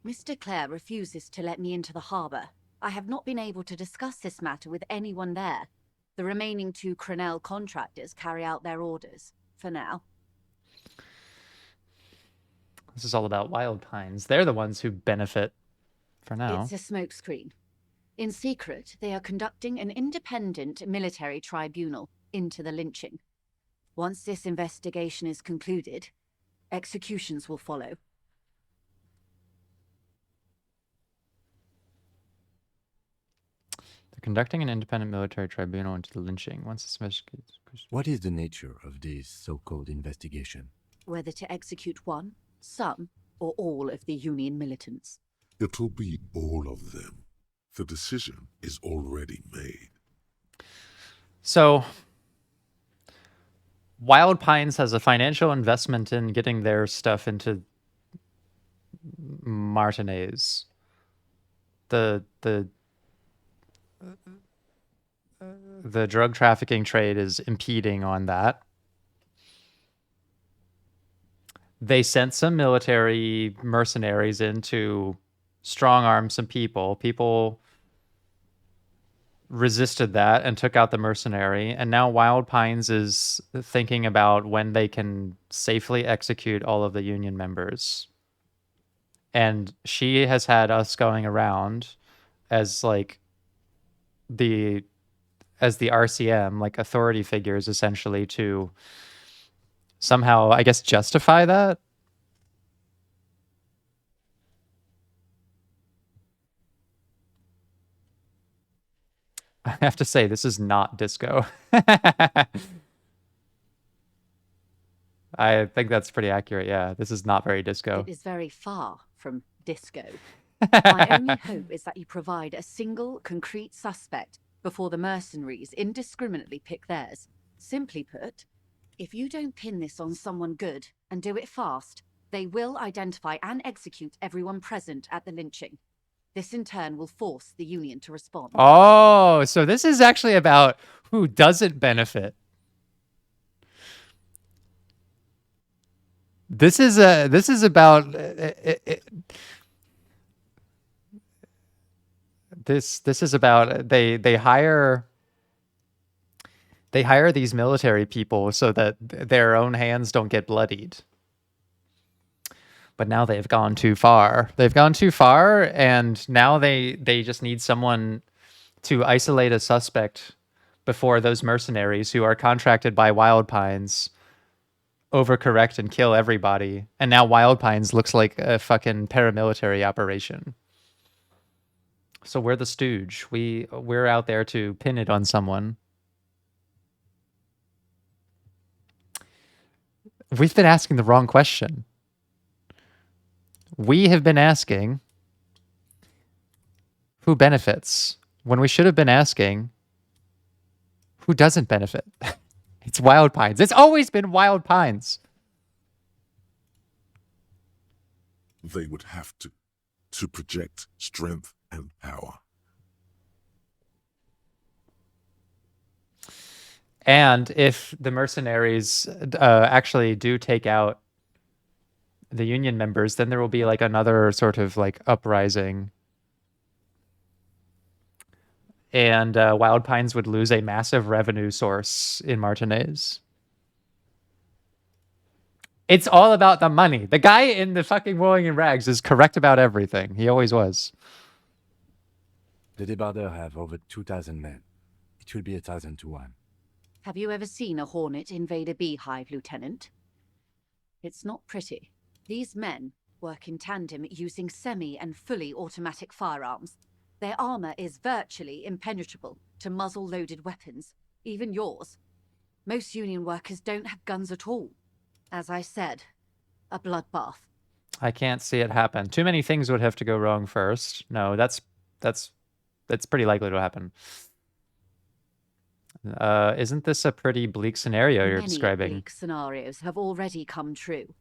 [SPEAKER 13] Mr. Clare refuses to let me into the harbor. I have not been able to discuss this matter with anyone there. The remaining 2 Crenel contractors carry out their orders, for now.
[SPEAKER 1] This is all about Wild Pines. They're the ones who benefit for now.
[SPEAKER 13] It's a smokescreen. In secret, they are conducting an independent military tribunal into the lynching. Once this investigation is concluded, executions will follow.
[SPEAKER 1] They're conducting an independent military tribunal into the lynching. Once this investigation...
[SPEAKER 4] What is the nature of this so-called investigation?
[SPEAKER 13] Whether to execute one, some, or all of the Union militants.
[SPEAKER 3] It'll be all of them. The decision is already made.
[SPEAKER 1] So, Wild Pines has a financial investment in getting their stuff into Martinez. The drug trafficking trade is impeding on that. They sent some military mercenaries in to strong-arm some people. People resisted that and took out the mercenary, and now Wild Pines is thinking about when they can safely execute all of the Union members. And she has had us going around as like the RCM, like authority figures, essentially, to somehow, I guess, justify that. I have to say, this is not disco. I think that's pretty accurate, yeah. This is not very disco.
[SPEAKER 13] It is very far from disco. My only hope is that you provide a single, concrete suspect before the mercenaries indiscriminately pick theirs. Simply put, if you don't pin this on someone good and do it fast, they will identify and execute everyone present at the lynching. This in turn will force the Union to respond.
[SPEAKER 1] Oh, so this is actually about who doesn't benefit. This is about this is about they hire these military people so that their own hands don't get bloodied. But now they've gone too far. They've gone too far, and now they just need someone to isolate a suspect before those mercenaries who are contracted by Wild Pines overcorrect and kill everybody. And now Wild Pines looks like a fucking paramilitary operation. So we're the stooge. We're out there to pin it on someone. We've been asking the wrong question. We have been asking who benefits when we should have been asking who doesn't benefit. It's Wild Pines. It's always been Wild Pines.
[SPEAKER 3] They would have to project strength and power.
[SPEAKER 1] And if the mercenaries actually do take out the union members, then there will be like another sort of like uprising. And Wild Pines would lose a massive revenue source in Martinez. It's all about the money. The guy in the fucking Rolling in Rags is correct about everything. He always was.
[SPEAKER 4] The Debarders have over 2,000 men. It will be 1,000 to 1.
[SPEAKER 13] Have you ever seen a Hornet invade a beehive, Lieutenant? It's not pretty. These men work in tandem using semi and fully automatic firearms. Their armor is virtually impenetrable to muzzle-loaded weapons, even yours. Most Union workers don't have guns at all. As I said, a bloodbath.
[SPEAKER 1] I can't see it happen. Too many things would have to go wrong first. No, that's pretty likely to happen. Isn't this a pretty bleak scenario you're describing?
[SPEAKER 13] Many bleak scenarios have already come true.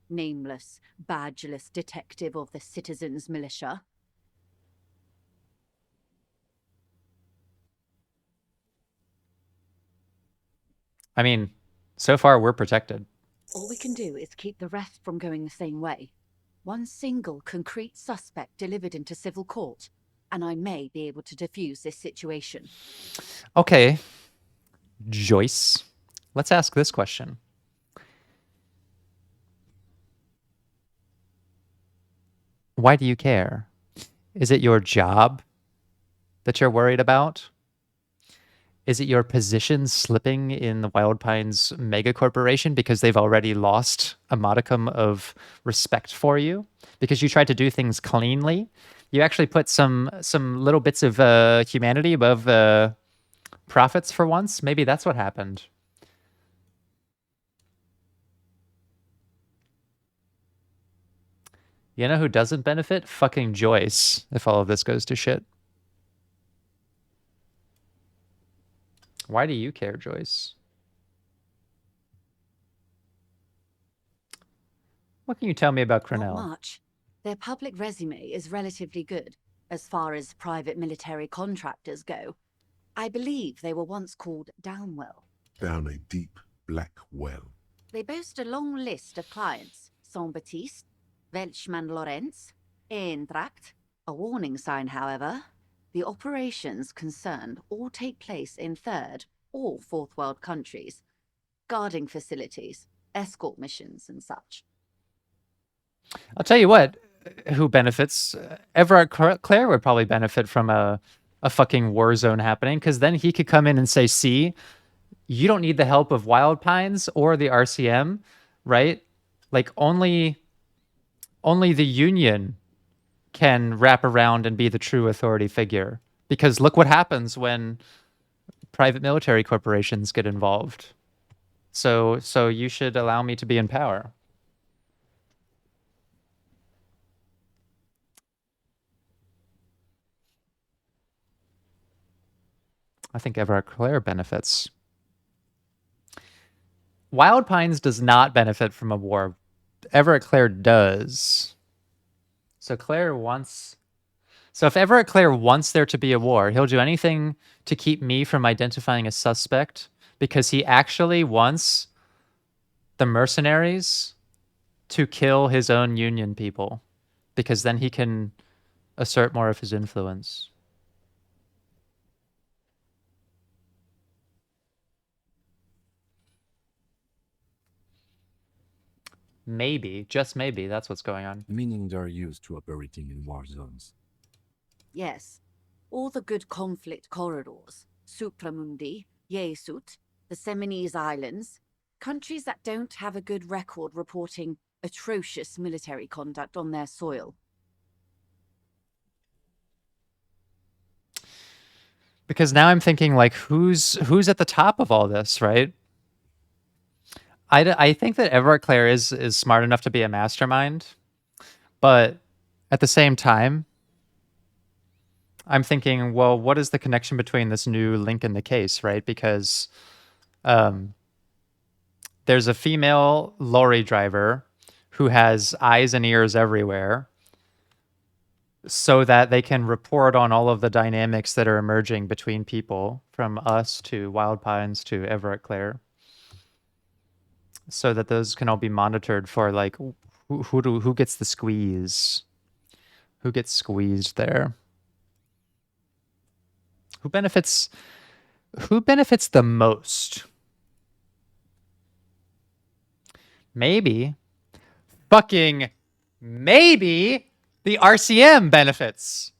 [SPEAKER 13] Nameless, badgeless detective of the citizens' militia.
[SPEAKER 1] I mean, so far we're protected.
[SPEAKER 13] All we can do is keep the rest from going the same way. One single concrete suspect delivered into civil court, and I may be able to defuse this situation.
[SPEAKER 1] Okay, Joyce, let's ask this question. Why do you care? Is it your job that you're worried about? Is it your position slipping in the Wild Pines mega corporation because they've already lost a modicum of respect for you? Because you tried to do things cleanly? You actually put some little bits of humanity above profits for once? Maybe that's what happened. You know who doesn't benefit? Fucking Joyce, if all of this goes to shit. Why do you care, Joyce? What can you tell me about Crenell?
[SPEAKER 13] Not much. Their public resume is relatively good, as far as private military contractors go. I believe they were once called Downwell.
[SPEAKER 3] Down a deep, black well.
[SPEAKER 13] They boast a long list of clients. Saint-Baptiste, Welchman Lorenz, Eintracht. A warning sign, however. The operations concerned all take place in third or fourth world countries. Guarding facilities, escort missions and such.
[SPEAKER 1] I'll tell you what, who benefits? Everard Clare would probably benefit from a fucking war zone happening, because then he could come in and say, see, you don't need the help of Wild Pines or the RCM, right? Like only the Union can wrap around and be the true authority figure. Because look what happens when private military corporations get involved. So you should allow me to be in power. I think Everard Clare benefits. Wild Pines does not benefit from a war. Everett Clare does. So if Everett Clare wants there to be a war, he'll do anything to keep me from identifying a suspect, because he actually wants the mercenaries to kill his own Union people, because then he can assert more of his influence. Maybe, just maybe, that's what's going on.
[SPEAKER 4] Meaning they're used to operating in war zones.
[SPEAKER 13] Yes. All the good conflict corridors. Supramundi, Yesut, the Seminese Islands. Countries that don't have a good record reporting atrocious military conduct on their soil.
[SPEAKER 1] Because now I'm thinking, like, who's at the top of all this, right? I think that Everett Clare is smart enough to be a mastermind, but at the same time, I'm thinking, well, what is the connection between this new link in the case, right? Because there's a female lorry driver who has eyes and ears everywhere, so that they can report on all of the dynamics that are emerging between people, from us to Wild Pines to Everett Clare, so that those can all be monitored for like who gets the squeeze, who gets squeezed there, who benefits the most. Maybe, fucking maybe the RCM benefits.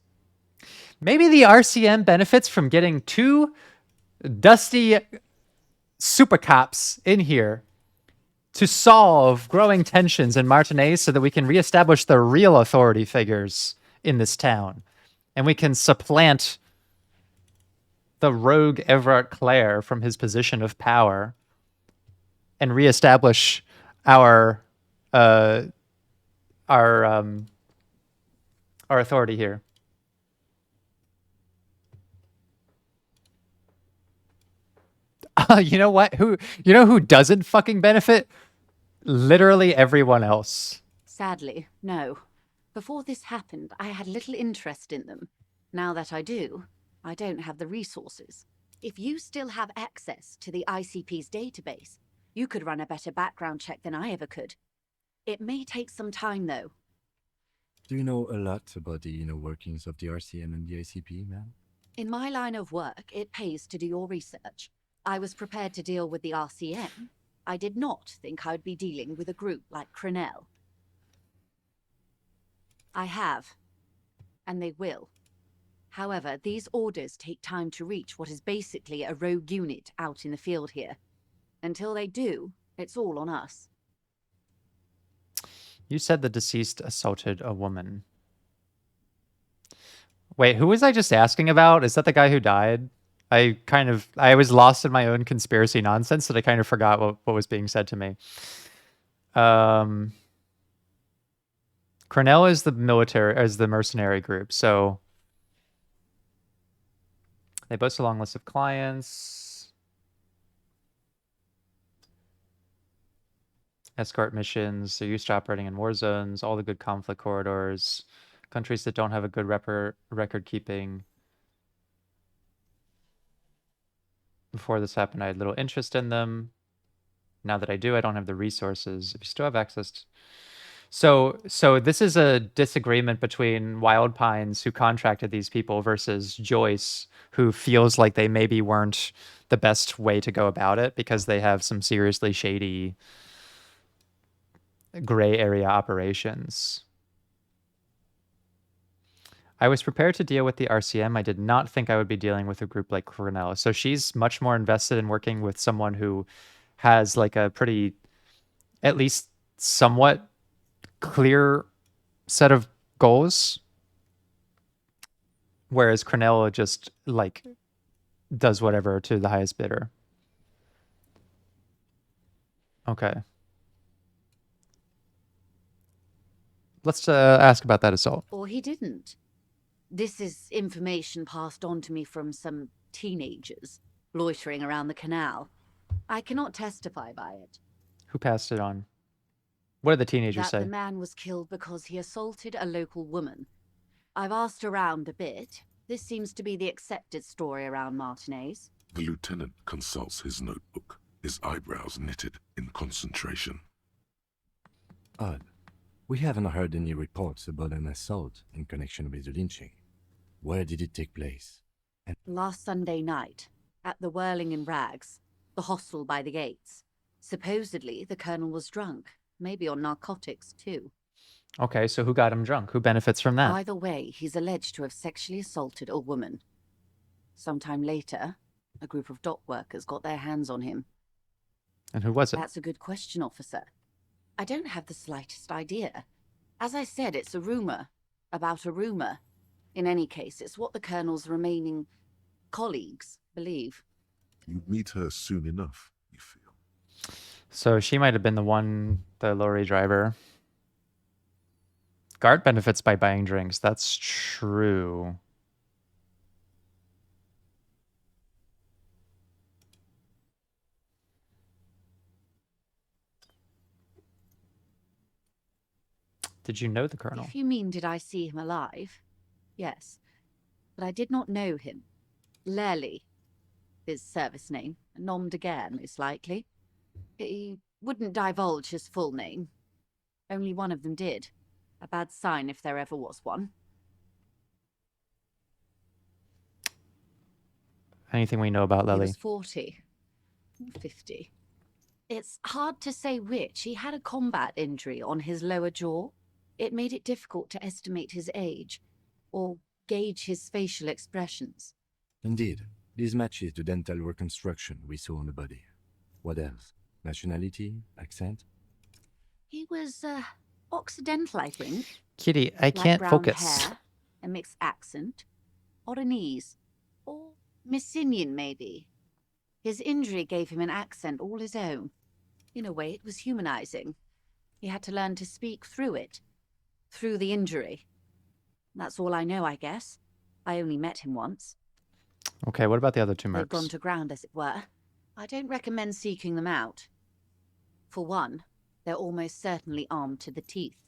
[SPEAKER 1] Maybe the RCM benefits from getting two dusty super cops in here to solve growing tensions in Martinez so that we can reestablish the real authority figures in this town. And we can supplant the rogue Everett Clare from his position of power and reestablish our authority here. You know what? Who doesn't fucking benefit? Literally everyone else.
[SPEAKER 13] Sadly, no. Before this happened, I had little interest in them. Now that I do, I don't have the resources. If you still have access to the ICP's database, you could run a better background check than I ever could. It may take some time, though.
[SPEAKER 4] Do you know a lot about the inner workings of the RCM and the ICP, ma'am?
[SPEAKER 13] In my line of work, it pays to do your research. I was prepared to deal with the RCM. I did not think I would be dealing with a group like Crenell. I have, and they will. However, these orders take time to reach what is basically a rogue unit out in the field here. Until they do, it's all on us.
[SPEAKER 1] You said the deceased assaulted a woman. Wait, who was I just asking about? Is that the guy who died? I was lost in my own conspiracy nonsense that I kind of forgot what was being said to me. Cornell is the mercenary group, so they boast a long list of clients, escort missions. They're used to operating in war zones, all the good conflict corridors, countries that don't have a good record keeping. Before this happened, I had little interest in them. Now that I do, I don't have the resources. If you still have access to... So this is a disagreement between Wild Pines, who contracted these people, versus Joyce, who feels like they maybe weren't the best way to go about it because they have some seriously shady gray area operations. I was prepared to deal with the RCM. I did not think I would be dealing with a group like Cornell. So she's much more invested in working with someone who has like a pretty, at least somewhat clear set of goals. Whereas Cornell just like does whatever to the highest bidder. Okay. Let's ask about that assault.
[SPEAKER 13] Or he didn't. This is information passed on to me from some teenagers loitering around the canal. I cannot testify by it.
[SPEAKER 1] Who passed it on? What did the teenagers say?
[SPEAKER 13] That the man was killed because he assaulted a local woman. I've asked around a bit. This seems to be the accepted story around Martinez.
[SPEAKER 3] The lieutenant consults his notebook, his eyebrows knitted in concentration.
[SPEAKER 4] Odd. We haven't heard any reports about an assault in connection with the lynching. Where did it take place? And
[SPEAKER 13] last Sunday night, at the Whirling in Rags, the hostel by the gates. Supposedly, the colonel was drunk, maybe on narcotics too.
[SPEAKER 1] Okay, so who got him drunk? Who benefits from that?
[SPEAKER 13] Either way, he's alleged to have sexually assaulted a woman. Sometime later, a group of dock workers got their hands on him.
[SPEAKER 1] And who was it?
[SPEAKER 13] That's a good question, officer. I don't have the slightest idea. As I said, it's a rumor about a rumor. In any case, it's what the colonel's remaining colleagues believe.
[SPEAKER 3] You meet her soon enough, you feel.
[SPEAKER 1] So she might have been the lorry driver. Guard benefits by buying drinks. That's true. Did you know the colonel?
[SPEAKER 13] If you mean, did I see him alive? Yes. But I did not know him. Lely, his service name. Nom de guerre, most likely. He wouldn't divulge his full name. Only one of them did. A bad sign if there ever was one.
[SPEAKER 1] Anything we know about
[SPEAKER 13] He
[SPEAKER 1] Lely?
[SPEAKER 13] was 40. 50. It's hard to say which. He had a combat injury on his lower jaw. It made it difficult to estimate his age, or gauge his facial expressions.
[SPEAKER 4] Indeed, this matches the dental reconstruction we saw on the body. What else? Nationality? Accent?
[SPEAKER 13] He was, Occidental, I think.
[SPEAKER 1] Kitty, I
[SPEAKER 13] Like
[SPEAKER 1] can't
[SPEAKER 13] brown
[SPEAKER 1] focus.
[SPEAKER 13] hair, a mixed accent, Oranese, or Messinian, maybe. His injury gave him an accent all his own. In a way, it was humanizing. He had to learn to speak through it. Through the injury. That's all I know, I guess. I only met him once.
[SPEAKER 1] Okay, what about the other two
[SPEAKER 13] They've gone
[SPEAKER 1] mercs?
[SPEAKER 13] to ground, as it were. I don't recommend seeking them out. For one, they're almost certainly armed to the teeth.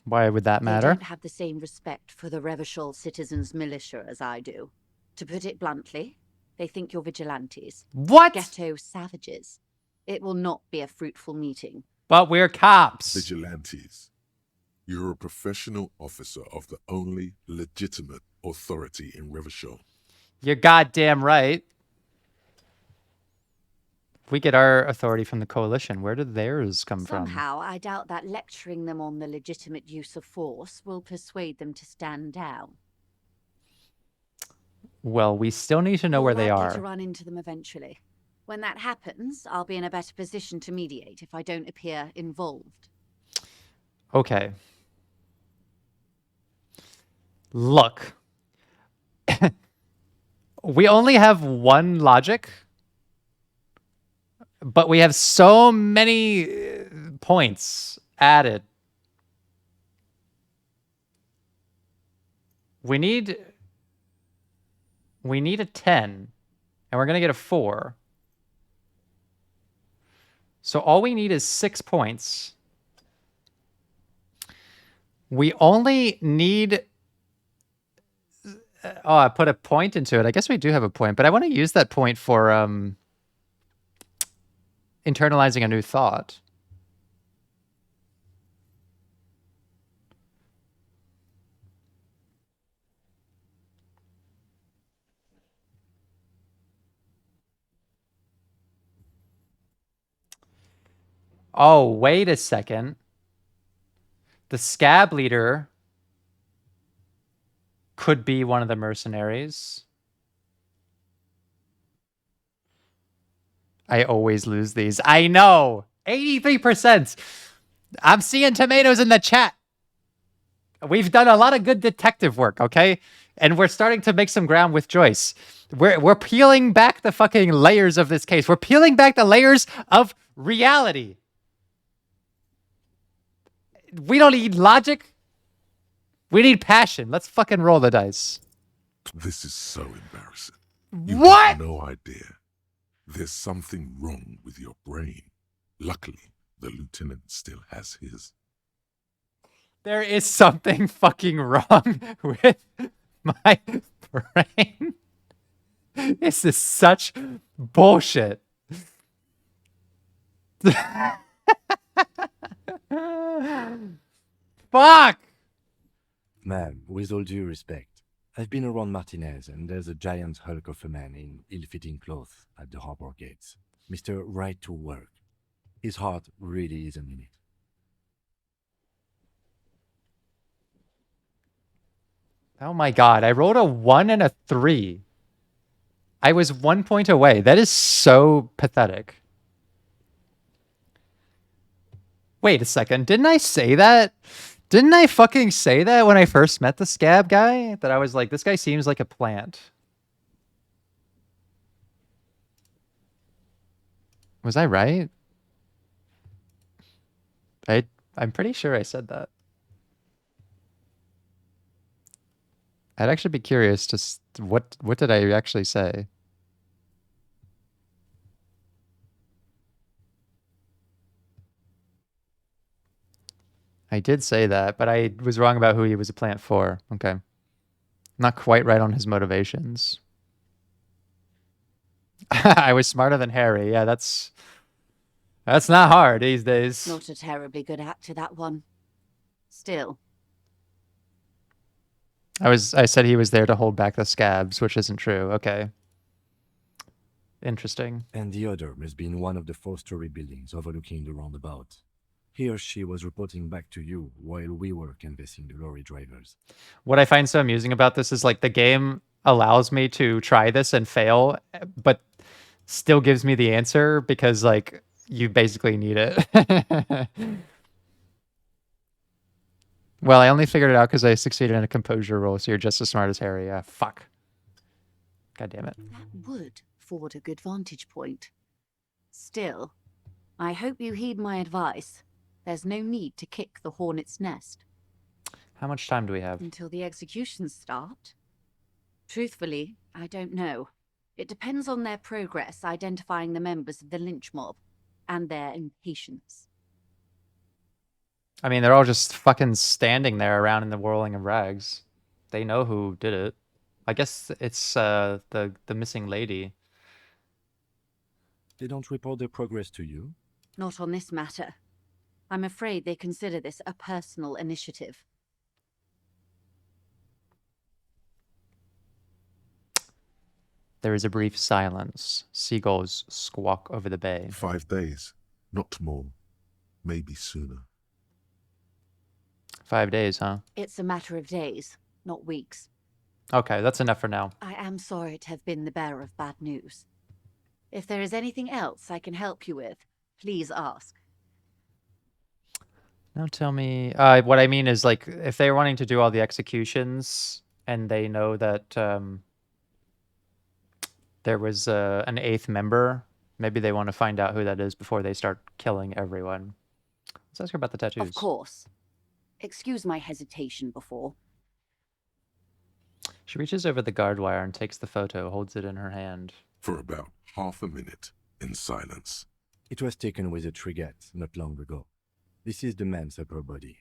[SPEAKER 1] Why would that
[SPEAKER 13] They
[SPEAKER 1] matter?
[SPEAKER 13] don't have the same respect for the Revachol citizens' militia as I do. To put it bluntly, they think you're vigilantes.
[SPEAKER 1] What?
[SPEAKER 13] Ghetto savages. It will not be a fruitful meeting.
[SPEAKER 1] But we're cops.
[SPEAKER 3] Vigilantes. You're a professional officer of the only legitimate authority in Revachol.
[SPEAKER 1] You're goddamn right. We get our authority from the coalition. Where did theirs come from?
[SPEAKER 13] Somehow, I doubt that lecturing them on the legitimate use of force will persuade them to stand down.
[SPEAKER 1] Well, we still need to know where they
[SPEAKER 13] You're likely to
[SPEAKER 1] are.
[SPEAKER 13] run into them eventually. When that happens, I'll be in a better position to mediate if I don't appear involved.
[SPEAKER 1] Okay. Look. We only have one logic, but we have so many points added. We need a 10, and we're going to get a 4. So all we need is 6 points. We only need... Oh, I put a point into it. I guess we do have a point, but I want to use that point for internalizing a new thought. Oh, wait a second. The scab leader could be one of the mercenaries. I always lose these. I know. 83%. I'm seeing tomatoes in the chat. We've done a lot of good detective work, okay? And we're starting to make some ground with Joyce. We're peeling back the fucking layers of this case. We're peeling back the layers of reality. We don't need logic. We need passion. Let's fucking roll the dice.
[SPEAKER 3] This is so embarrassing. You
[SPEAKER 1] What?
[SPEAKER 3] have no idea. There's something wrong with your brain. Luckily, the lieutenant still has his.
[SPEAKER 1] There is something fucking wrong with my brain. This is such bullshit. Fuck!
[SPEAKER 4] Ma'am, with all due respect, I've been around Martinez, and there's a giant hulk of a man in ill-fitting clothes at the harbor gates. Mr. Right to Work. His heart really isn't in it.
[SPEAKER 1] Oh my god, I rolled a 1 and a 3. I was 1 point away. That is so pathetic. Wait a second, didn't I say that? Didn't I fucking say that when I first met the scab guy? That I was like, this guy seems like a plant. Was I right? I'm pretty sure I said that. I'd actually be curious just what did I actually say? I did say that, but I was wrong about who he was a plant for. Okay. Not quite right on his motivations. I was smarter than Harry. Yeah, that's not hard these days.
[SPEAKER 13] Not a terribly good actor, that one. Still,
[SPEAKER 1] I said he was there to hold back the scabs, which isn't true. Okay. Interesting.
[SPEAKER 4] And the other must be in one of the four-story buildings overlooking the roundabout. He or she was reporting back to you while we were canvassing the lorry drivers.
[SPEAKER 1] What I find so amusing about this is like the game allows me to try this and fail, but still gives me the answer because like you basically need it. Well, I only figured it out because I succeeded in a composure roll, so you're just as smart as Harry. Yeah, fuck. God damn it.
[SPEAKER 13] that would afford a good vantage point. Still, I hope you heed my advice. There's no need to kick the hornet's nest.
[SPEAKER 1] How much time do we have?
[SPEAKER 13] Until the executions start? Truthfully, I don't know. It depends on their progress identifying the members of the lynch mob and their impatience.
[SPEAKER 1] I mean, they're all just fucking standing there around in the whirling of rags. They know who did it. I guess it's the missing lady.
[SPEAKER 4] They don't report their progress to you?
[SPEAKER 13] Not on this matter. I'm afraid they consider this a personal initiative.
[SPEAKER 1] There is a brief silence. Seagulls squawk over the bay.
[SPEAKER 3] 5 days, not more. Maybe sooner.
[SPEAKER 1] 5 days, huh?
[SPEAKER 13] It's a matter of days, not weeks.
[SPEAKER 1] Okay, that's enough for now.
[SPEAKER 13] I am sorry to have been the bearer of bad news. If there is anything else I can help you with, please ask.
[SPEAKER 1] Now tell me, what I mean is like, if they're wanting to do all the executions and they know that there was an 8th member, maybe they want to find out who that is before they start killing everyone. Let's ask her about the tattoos.
[SPEAKER 13] Of course. Excuse my hesitation before.
[SPEAKER 1] She reaches over the guard wire and takes the photo, holds it in her hand.
[SPEAKER 3] For about half a minute, in silence.
[SPEAKER 4] It was taken with a trigette not long ago. This is the man's upper body.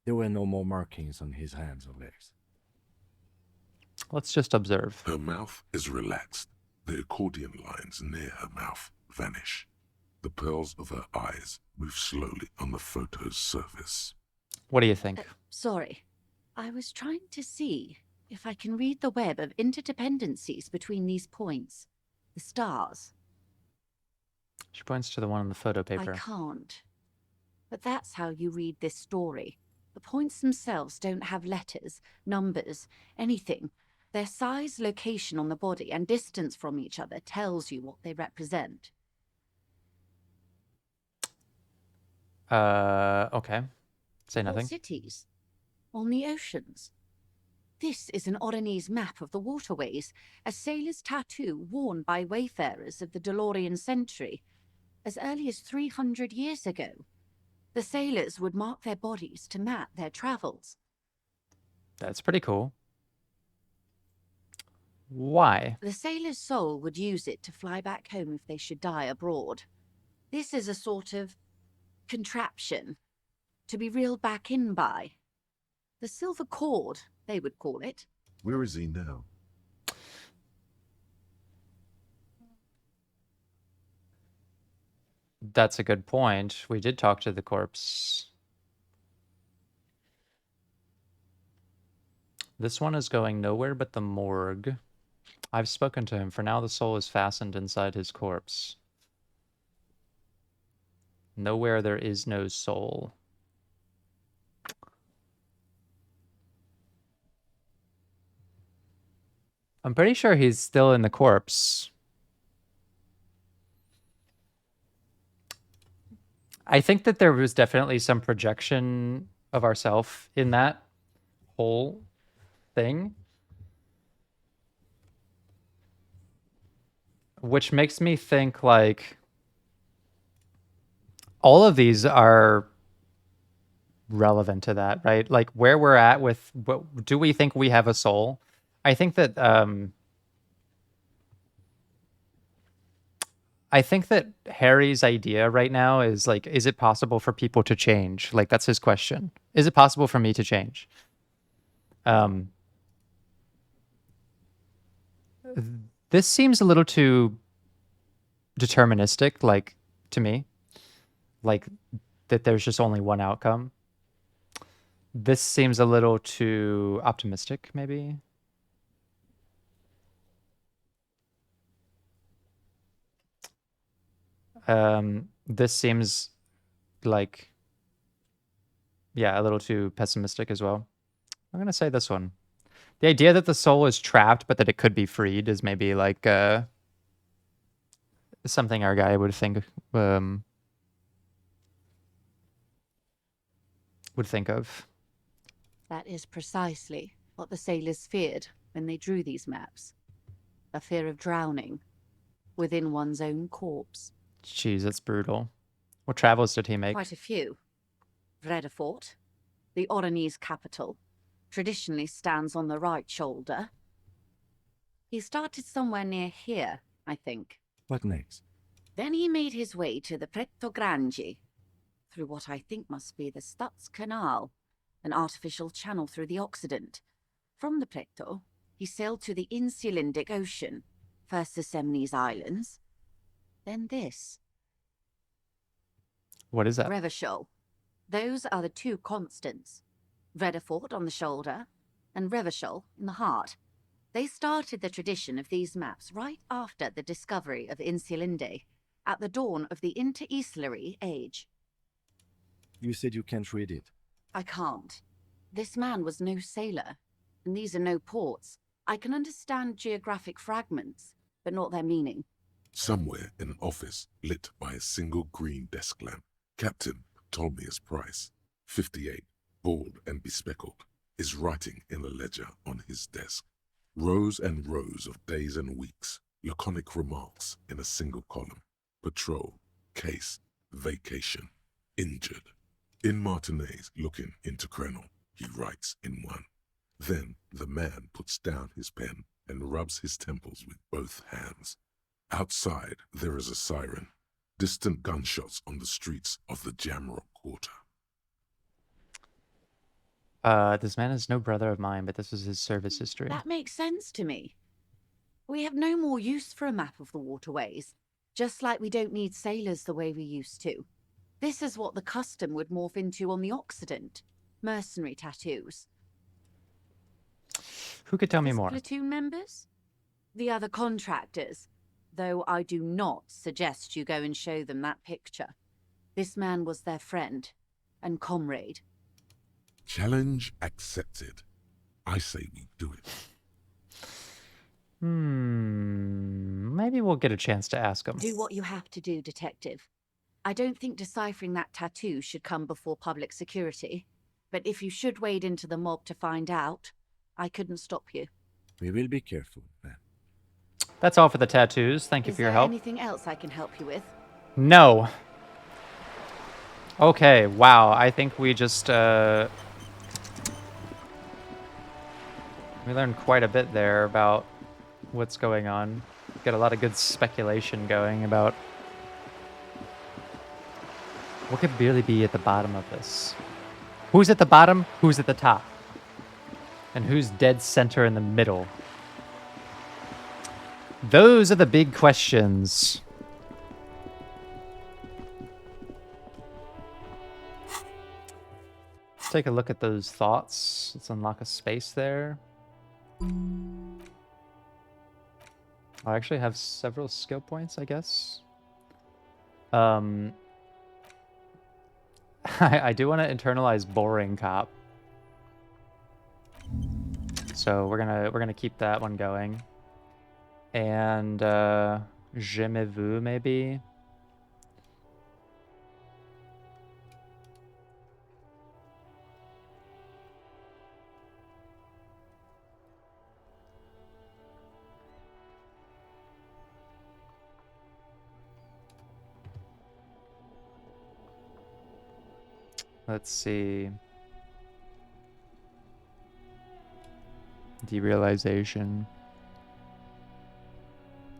[SPEAKER 4] There were no more markings on his hands or legs.
[SPEAKER 1] Let's just observe.
[SPEAKER 3] Her mouth is relaxed. The accordion lines near her mouth vanish. The pearls of her eyes move slowly on the photo's surface.
[SPEAKER 1] What do you think?
[SPEAKER 13] Sorry. I was trying to see if I can read the web of interdependencies between these points. The stars.
[SPEAKER 1] She points to the one on the photo paper.
[SPEAKER 13] I can't. But that's how you read this story. The points themselves don't have letters, numbers, anything. Their size, location on the body, and distance from each other tells you what they represent.
[SPEAKER 1] Okay. Say nothing.
[SPEAKER 13] What cities? On the oceans. This is an Oronese map of the waterways, a sailor's tattoo worn by wayfarers of the DeLorean century, as early as 300 years ago. The sailors would mark their bodies to map their travels.
[SPEAKER 1] That's pretty cool. Why?
[SPEAKER 13] The sailor's soul would use it to fly back home if they should die abroad. This is a sort of contraption to be reeled back in by. The silver cord, they would call it.
[SPEAKER 3] Where is he now?
[SPEAKER 1] That's a good point. We did talk to the corpse. This one is going nowhere but the morgue. I've spoken to him. For now, the soul is fastened inside his corpse. Nowhere there is no soul. I'm pretty sure he's still in the corpse. I think that there was definitely some projection of ourself in that whole thing. Which makes me think like all of these are relevant to that, right? Like where we're at with, what, do we think we have a soul? I think that Harry's idea right now is like, is it possible for people to change? Like that's his question. Is it possible for me to change? This seems a little too deterministic, like, to me. Like, that there's just only one outcome. This seems a little too optimistic, maybe. This seems like, yeah, a little too pessimistic as well. I'm gonna say this one. The idea that the soul is trapped, but that it could be freed is maybe like something our guy would think of.
[SPEAKER 13] That is precisely what the sailors feared when they drew these maps. A fear of drowning within one's own corpse.
[SPEAKER 1] Jeez, that's brutal. What travels did he make?
[SPEAKER 13] Quite a few. Vredefort, the Oranese capital, traditionally stands on the right shoulder. He started somewhere near here, I think.
[SPEAKER 4] What next?
[SPEAKER 13] Then he made his way to the Pretto Grande, through what I think must be the Stutz Canal, an artificial channel through the Occident. From the Pretto, he sailed to the Insulindic Ocean, first the Semnes Islands, then this.
[SPEAKER 1] What is that?
[SPEAKER 13] Revachol. Those are the two constants. Vredefort on the shoulder, and Revachol in the heart. They started the tradition of these maps right after the discovery of Insulinde, at the dawn of the Interinsulary Age.
[SPEAKER 4] You said you can't read it.
[SPEAKER 13] I can't. This man was no sailor, and these are no ports. I can understand geographic fragments, but not their meaning.
[SPEAKER 3] Somewhere in an office lit by a single green desk lamp, Captain Ptolemaeus Price, 58, bald and bespectacled, is writing in a ledger on his desk. Rows and rows of days and weeks, laconic remarks in a single column. Patrol, case, vacation, injured. In Martinez looking into Crenel, he writes in one. Then the man puts down his pen and rubs his temples with both hands. Outside there is a siren. Distant gunshots on the streets of the Jamrock Quarter.
[SPEAKER 1] This man is no brother of mine, but this is his service history.
[SPEAKER 13] That makes sense to me. We have no more use for a map of the waterways, just like we don't need sailors the way we used to. This is what the custom would morph into on the Occident. Mercenary tattoos.
[SPEAKER 1] Who could tell me more?
[SPEAKER 13] Platoon members? The other contractors. Though I do not suggest you go and show them that picture. This man was their friend and comrade.
[SPEAKER 3] Challenge accepted. I say we do it.
[SPEAKER 1] Maybe we'll get a chance to ask him.
[SPEAKER 13] Do what you have to do, Detective. I don't think deciphering that tattoo should come before public security. But if you should wade into the mob to find out, I couldn't stop you.
[SPEAKER 4] We will be careful, then.
[SPEAKER 1] That's all for the tattoos. Thank you for your help.
[SPEAKER 13] Anything else I can help you with?
[SPEAKER 1] No. Okay, wow. I think we just, we learned quite a bit there about what's going on. Got a lot of good speculation going about what could really be at the bottom of this. Who's at the bottom? Who's at the top? And who's dead center in the middle? Those are the big questions. Let's take a look at those thoughts. Let's unlock a space there. I actually have several skill points, I guess. I do want to internalize boring cop. So we're gonna keep that one going. And je me veux maybe. Let's see. Derealization.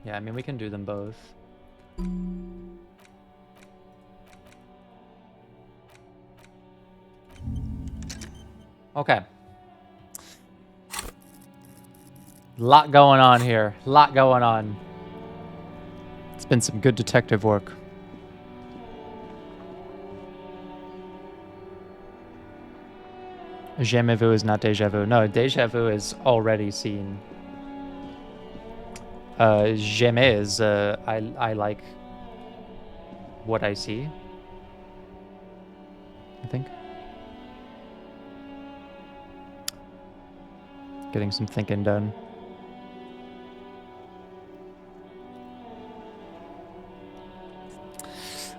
[SPEAKER 1] Yeah, I mean, we can do them both. Okay. Lot going on here. Lot going on. It's been some good detective work. Jamais vu is not déjà vu. No, déjà vu is already seen. Jamais is I like what I see, I think. Getting some thinking done.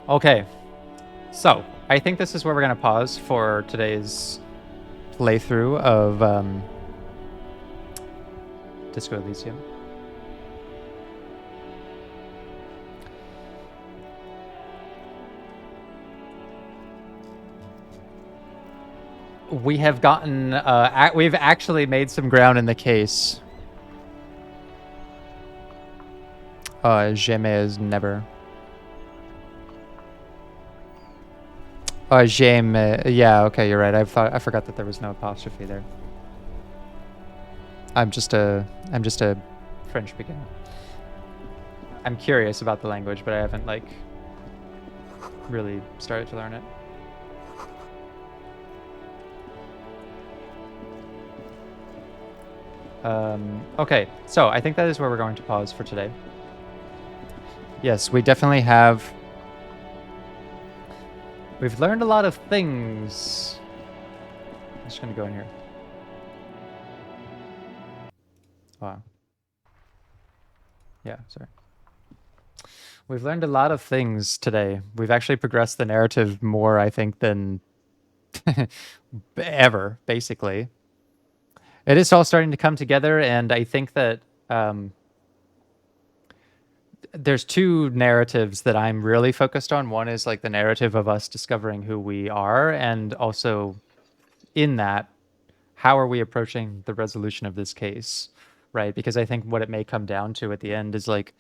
[SPEAKER 1] Okay, so I think this is where we're gonna pause for today's playthrough of Disco Elysium. We have gotten, we've actually made some ground in the case. Jamais is never. Jamais. Yeah, okay, you're right. I forgot that there was no apostrophe there. I'm just a French beginner. I'm curious about the language, but I haven't like really started to learn it. Okay, so I think that is where we're going to pause for today. Yes, we definitely have. We've learned a lot of things. I'm just gonna go in here. Wow. Yeah, sorry. We've learned a lot of things today. We've actually progressed the narrative more, I think, than ever, basically. It is all starting to come together, and I think that there's two narratives that I'm really focused on. One is like the narrative of us discovering who we are, and also in that, how are we approaching the resolution of this case, right? Because I think what it may come down to at the end is like,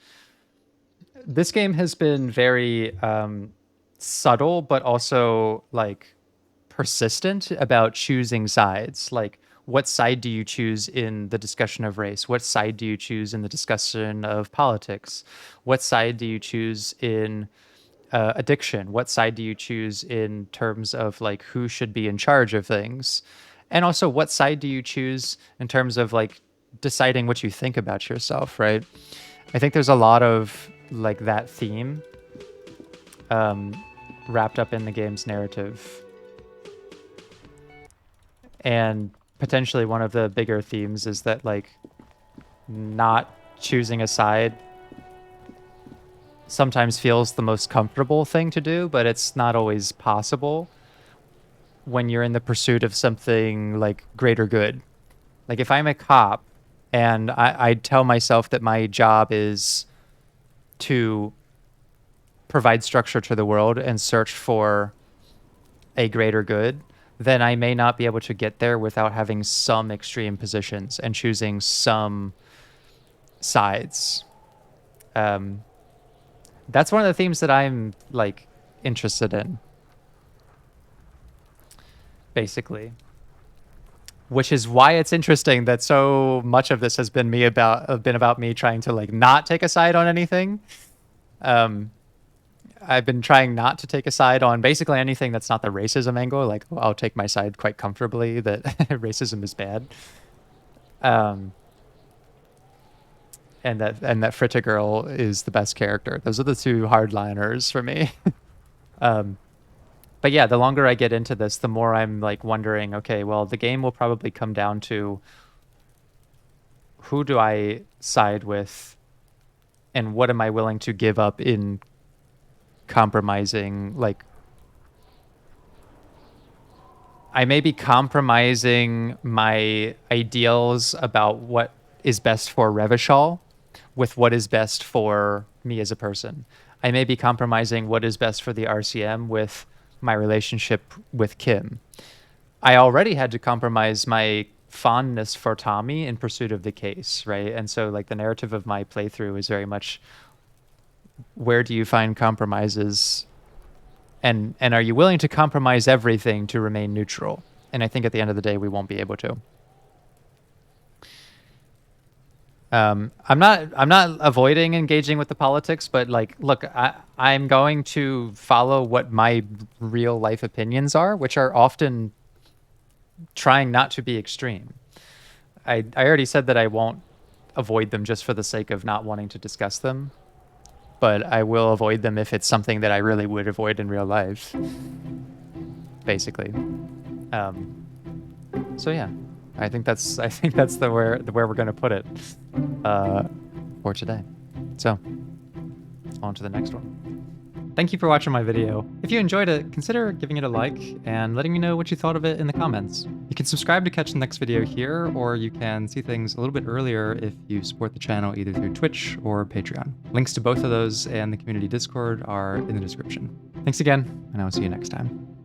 [SPEAKER 1] this game has been very subtle, but also like persistent about choosing sides. Like, what side do you choose in the discussion of race? What side do you choose in the discussion of politics? What side do you choose in addiction? What side do you choose in terms of like who should be in charge of things? And also, what side do you choose in terms of like deciding what you think about yourself, right? I think there's a lot of like that theme wrapped up in the game's narrative. And potentially one of the bigger themes is that like not choosing a side sometimes feels the most comfortable thing to do, but it's not always possible when you're in the pursuit of something like greater good. Like if I'm a cop and I tell myself that my job is to provide structure to the world and search for a greater good, then I may not be able to get there without having some extreme positions and choosing some sides. That's one of the themes that I'm like interested in, basically. Which is why it's interesting that so much of this has been about me trying to like not take a side on anything. I've been trying not to take a side on basically anything that's not the racism angle. Like, I'll take my side quite comfortably that racism is bad. And that Fritta girl is the best character. Those are the two hardliners for me. But yeah, the longer I get into this, the more I'm like wondering, okay, well, the game will probably come down to who do I side with and what am I willing to give up in compromising. Like, I may be compromising my ideals about what is best for Revachol with what is best for me as a person. I may be compromising what is best for the RCM with my relationship with Kim. I already had to compromise my fondness for Tommy in pursuit of the case, right? And so like the narrative of my playthrough is very much, where do you find compromises, and are you willing to compromise everything to remain neutral? And I think at the end of the day we won't be able to. I'm not avoiding engaging with the politics, but like, look, I'm going to follow what my real life opinions are, which are often trying not to be extreme. I already said that I won't avoid them just for the sake of not wanting to discuss them, but I will avoid them if it's something that I really would avoid in real life, basically. So yeah, I think that's the where we're gonna put it for today. So on to the next one. Thank you for watching my video. If you enjoyed it, consider giving it a like and letting me know what you thought of it in the comments. You can subscribe to catch the next video here, or you can see things a little bit earlier if you support the channel either through Twitch or Patreon. Links to both of those and the community Discord are in the description. Thanks again, and I will see you next time.